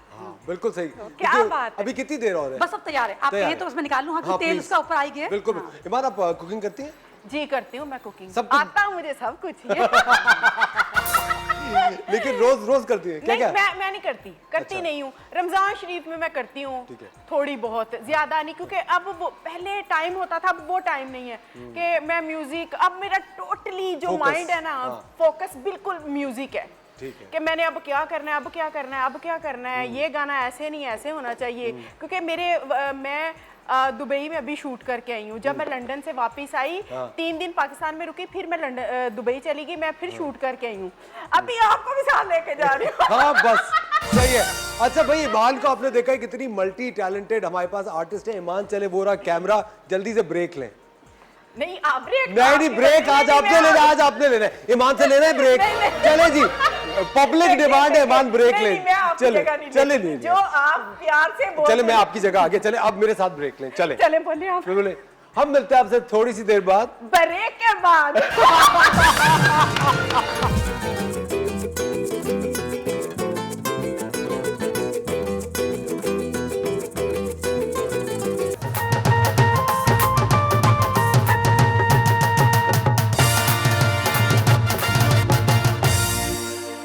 बिल्कुल सही। क्या बात है। अभी कितनी देर और है? बस अब तैयार है, आप कहें तो उसमें निकाल लूँ। हाँ, कि तेल please। उसका ऊपर आई गया। बिल्कुल। ईमान आप कुकिंग करती हैं? जी करती हूँ मैं कुकिंग, सब कुछ? आता मुझे सब कुछ। लेकिन रोज करती है क्या? नहीं, मैं नहीं करती अच्छा। नहीं हूँ। रमजान शरीफ में मैं करती हूँ थोड़ी बहुत, ज्यादा नहीं, क्योंकि अब वो पहले टाइम होता था, अब वो टाइम नहीं है कि मैं म्यूजिक, अब मेरा टोटली जो माइंड है ना, फोकस बिल्कुल म्यूजिक है। कि मैंने अब क्या करना है, अब क्या करना है, अब क्या करना है, ये गाना ऐसे नहीं ऐसे होना चाहिए। क्योंकि मैं दुबई में अभी शूट करके आई हूँ। जब मैं लंदन से वापस आई, 3 दिन पाकिस्तान में रुकी, फिर मैं दुबई चली गई, मैं फिर शूट करके आई हूँ। अभी आपको भी साथ लेके जा रही हूँ। हाँ बस सही है। अच्छा भाई, ईमान को आपने देखा है कितनी मल्टी टैलेंटेड हमारे पास आर्टिस्ट है। ईमान चले वो रहा कैमरा, जल्दी से ब्रेक लें। नहीं आप ब्रेक नहीं ब्रेक आज आपने लेना है, आज आपने लेना है। ईमान से लेना है ब्रेक। चले जी, पब्लिक डिमांड है, ईमान ब्रेक ले। चले चले नहीं, जो आप प्यार से बोल, चले मैं आपकी जगह आगे। चले अब मेरे साथ ब्रेक लें। चले चले बोले आप। बोले हम मिलते हैं आपसे थोड़ी सी देर बाद, ब्रेक के बाद।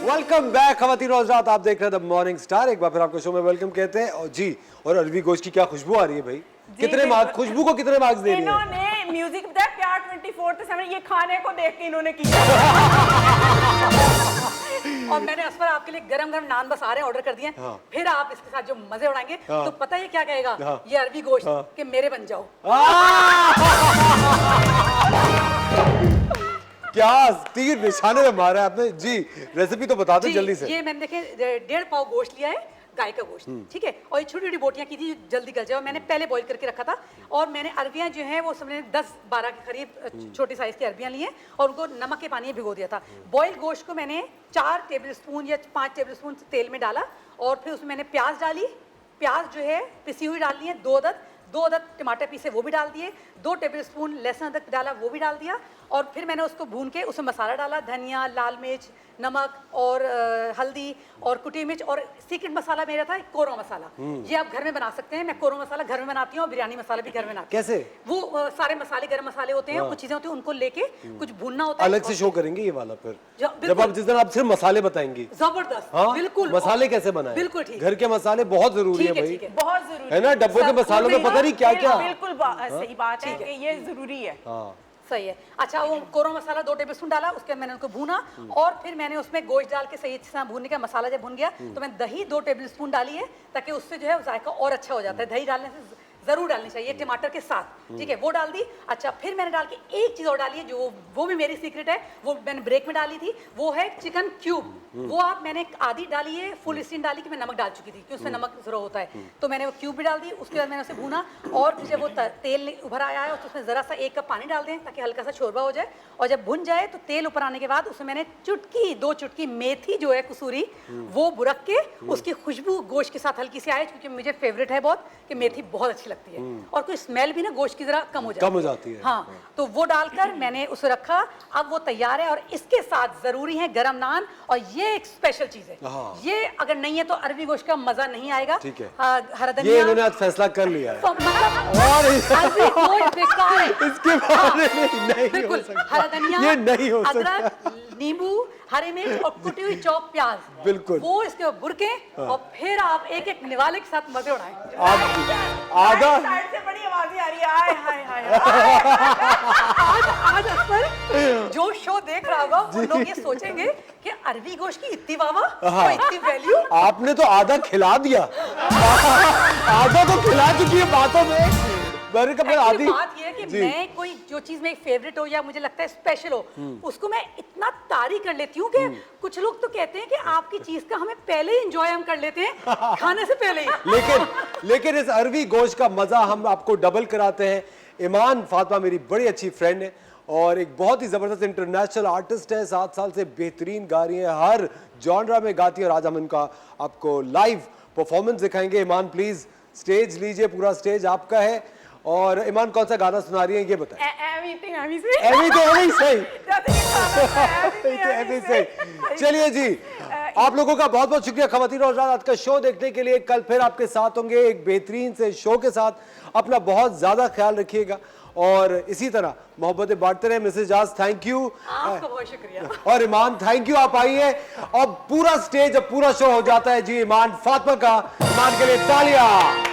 वेलकम बैक खवातीन और हज़रात, आप देख रहे हैं द मॉर्निंग स्टार। एक बार फिर आपको शो में वेलकम कहते हैं। और जी, और अरवी गोश्त की क्या खुशबू आ रही है भाई। कितने मार्क्स, खुशबू को कितने मार्क्स दे रही है? इन्होंने म्यूजिक बताया प्यार 24/7, ये खाने को देख के इन्होंने किया। और मैंने असफर आपके लिए गरम गरम नान बस आ रहे हैं, ऑर्डर कर दिए हैं। हाँ। फिर आप इसके साथ जो मजे उड़ाएंगे हाँ। तो पता है क्या कहेगा? हाँ। ये अरवी गोश्त के मेरे बन जाओ। क्या तीर निशाने में मारा है आपने जी। रेसिपी तो बता दो जी, जल्दी से। ये मैंने देखे 1.5 पाव गोश्त लिया है, गाय का गोश्त, ठीक है। और ये छोटी छोटी बोटियां की थी, जल्दी गल जाए। मैंने पहले बॉईल करके रखा था। और मैंने अरबियां जो हैं वो सबने 10-12 के करीब छोटी साइज की अरबियां ली हैं और उनको नमक के पानी में भिगो दिया था। बॉइल्ड गोश्त को मैंने 4 टेबल स्पून या 5 टेबल स्पून तेल में डाला और फिर उसमें मैंने प्याज डाली। प्याज जो है पिसी हुई डालनी है, 2 अदद टमाटर पीसे वो भी डाल दिए, 2 टेबल स्पून लहसुन अदरक डाला वो भी डाल दिया। और फिर मैंने उसको भून के उसमें मसाला डाला, धनिया, लाल मिर्च, नमक और हल्दी और कुटी मिर्च। और सीक्रेट मसाला मेरा था कोरमा मसाला। ये आप घर में बना सकते हैं। मैं कोरमा मसाला घर में बनाती हूँ और बिरयानी मसाला भी घर में बनाती हूँ। कैसे? वो सारे मसाले गरम मसाले होते हैं, कुछ चीजें होती हैं, उनको लेके कुछ भूनना होता है। अलग से शो करेंगे ये वाला फिर, बिल्कुल। जब आप जिस दिन आप सिर्फ मसाले बताएंगी। जबरदस्त। हाँ? बिल्कुल। मसाले कैसे बनाए? बिल्कुल ठीक। घर के मसाले बहुत जरूरी है भाई, बहुत जरूरी है ना। डब्बों के मसालों में पता नहीं क्या क्या। बिल्कुल सही बात है कि ये जरूरी है। सही है। अच्छा, वो कोरमा मसाला 2 टेबल स्पून डाला, उसके बाद मैंने उनको भूना और फिर मैंने उसमें गोश्त डाल के सही अच्छे से भूनने का मसाला जब भून गया तो मैंने दही 2 टेबल स्पून डाली है, ताकि उससे जो है जायका और अच्छा हो जाता है। दही डालने से जरूर डालनी चाहिए टमाटर के साथ, ठीक है, वो डाल दी। अच्छा, फिर मैंने डाल के एक चीज और डाली है जो वो भी मेरी सीक्रेट है, वो मैंने ब्रेक में डाली थी, वो है चिकन क्यूब। वो आप मैंने आधी डाली है, फुल स्टीम डाली कि मैं नमक डाल चुकी थी कि उसमें नमक जरूर होता है, तो मैंने वो क्यूब भी डाल दी। उसके बाद मैंने उसे भूना और फिर जब वो तेल उभर आया है तो उसमें जरा सा 1 कप पानी डाल दें ताकि हल्का सा शोरबा हो जाए। और जब भुन जाए तो तेल ऊपर आने के बाद उसमें मैंने 2 चुटकी मेथी जो है कसूरी वो बुरक के, उसकी खुशबू गोश्त के साथ हल्की सी आए, क्योंकि मुझे फेवरेट है बहुत कि मेथी बहुत अच्छी लगती है और स्मेल भी ना गोश्त की जरा कम हो जाती है। हाँ, तो वो डालकर मैंने उसे रखा। अब वो तैयार है और इसके साथ जरूरी है गरम नान। और ये एक स्पेशल चीज है, ये अगर नहीं है तो अरबी गोश्त का मजा नहीं आएगा। ठीक है, हरा धनिया, ये इन्होंने आज फैसला कर लिया है। और अरबी गोश्त बेकार है, इसके बारे में नहीं हो सकता। हरा धनिया, ये नहीं हो सकता। अदरक, नींबू, हरी मिर्च और कुटी हुई चॉप प्याज, बिल्कुल, वो इसके बुरके और फिर आप एक एक निवाले के साथ मजे उड़ाएं। आधा साइड से बड़ी आवाज़ें आ रही है, हाय हाय हाय। आज अक्सर जो शो देख रहा होगा वो लोग ये सोचेंगे कि अरबी गोश्त की इतनी वाह और इतनी वैल्यू। आपने तो आधा खिला दिया। आधा तो खिला चुकी है बातों में। आधी बात ये है कि मैं कोई जो चीज में फेवरेट हो या मुझे लगता है स्पेशल हो, उसको मैं इतना तारीफ कर लेती हूँ कि कुछ लोग तो कहते हैं कि आपकी चीज का हमें पहले ही एंजॉय हम कर लेते हैं खाने से पहले ही। लेकिन इस अरबी गोश्त का मजा हम आपको डबल कराते हैं। ईमान फातिमा मेरी बड़ी अच्छी फ्रेंड है और एक बहुत ही जबरदस्त इंटरनेशनल आर्टिस्ट है। 7 साल से बेहतरीन गा रही है, हर जॉनरा में गाती है और आज हम इनका आपको लाइव परफॉर्मेंस दिखाएंगे। ईमान प्लीज स्टेज लीजिए, पूरा स्टेज आपका है। और ईमान कौन सा गाना सुना रही है ये बताएं। चलिए जी, आप लोगों का बहुत बहुत शुक्रिया खवातीन और आज का शो देखने के लिए। कल फिर आपके साथ होंगे एक बेहतरीन से शो के साथ। अपना बहुत ज्यादा ख्याल रखिएगा और इसी तरह मोहब्बतें बांटते रहे। मिसेज जाज थैंक यू, आपका बहुत शुक्रिया। और ईमान थैंक यू, आप आइए। अब पूरा स्टेज, अब पूरा शो हो जाता है जी ईमान फातिमा का। ईमान के लिए तालियां।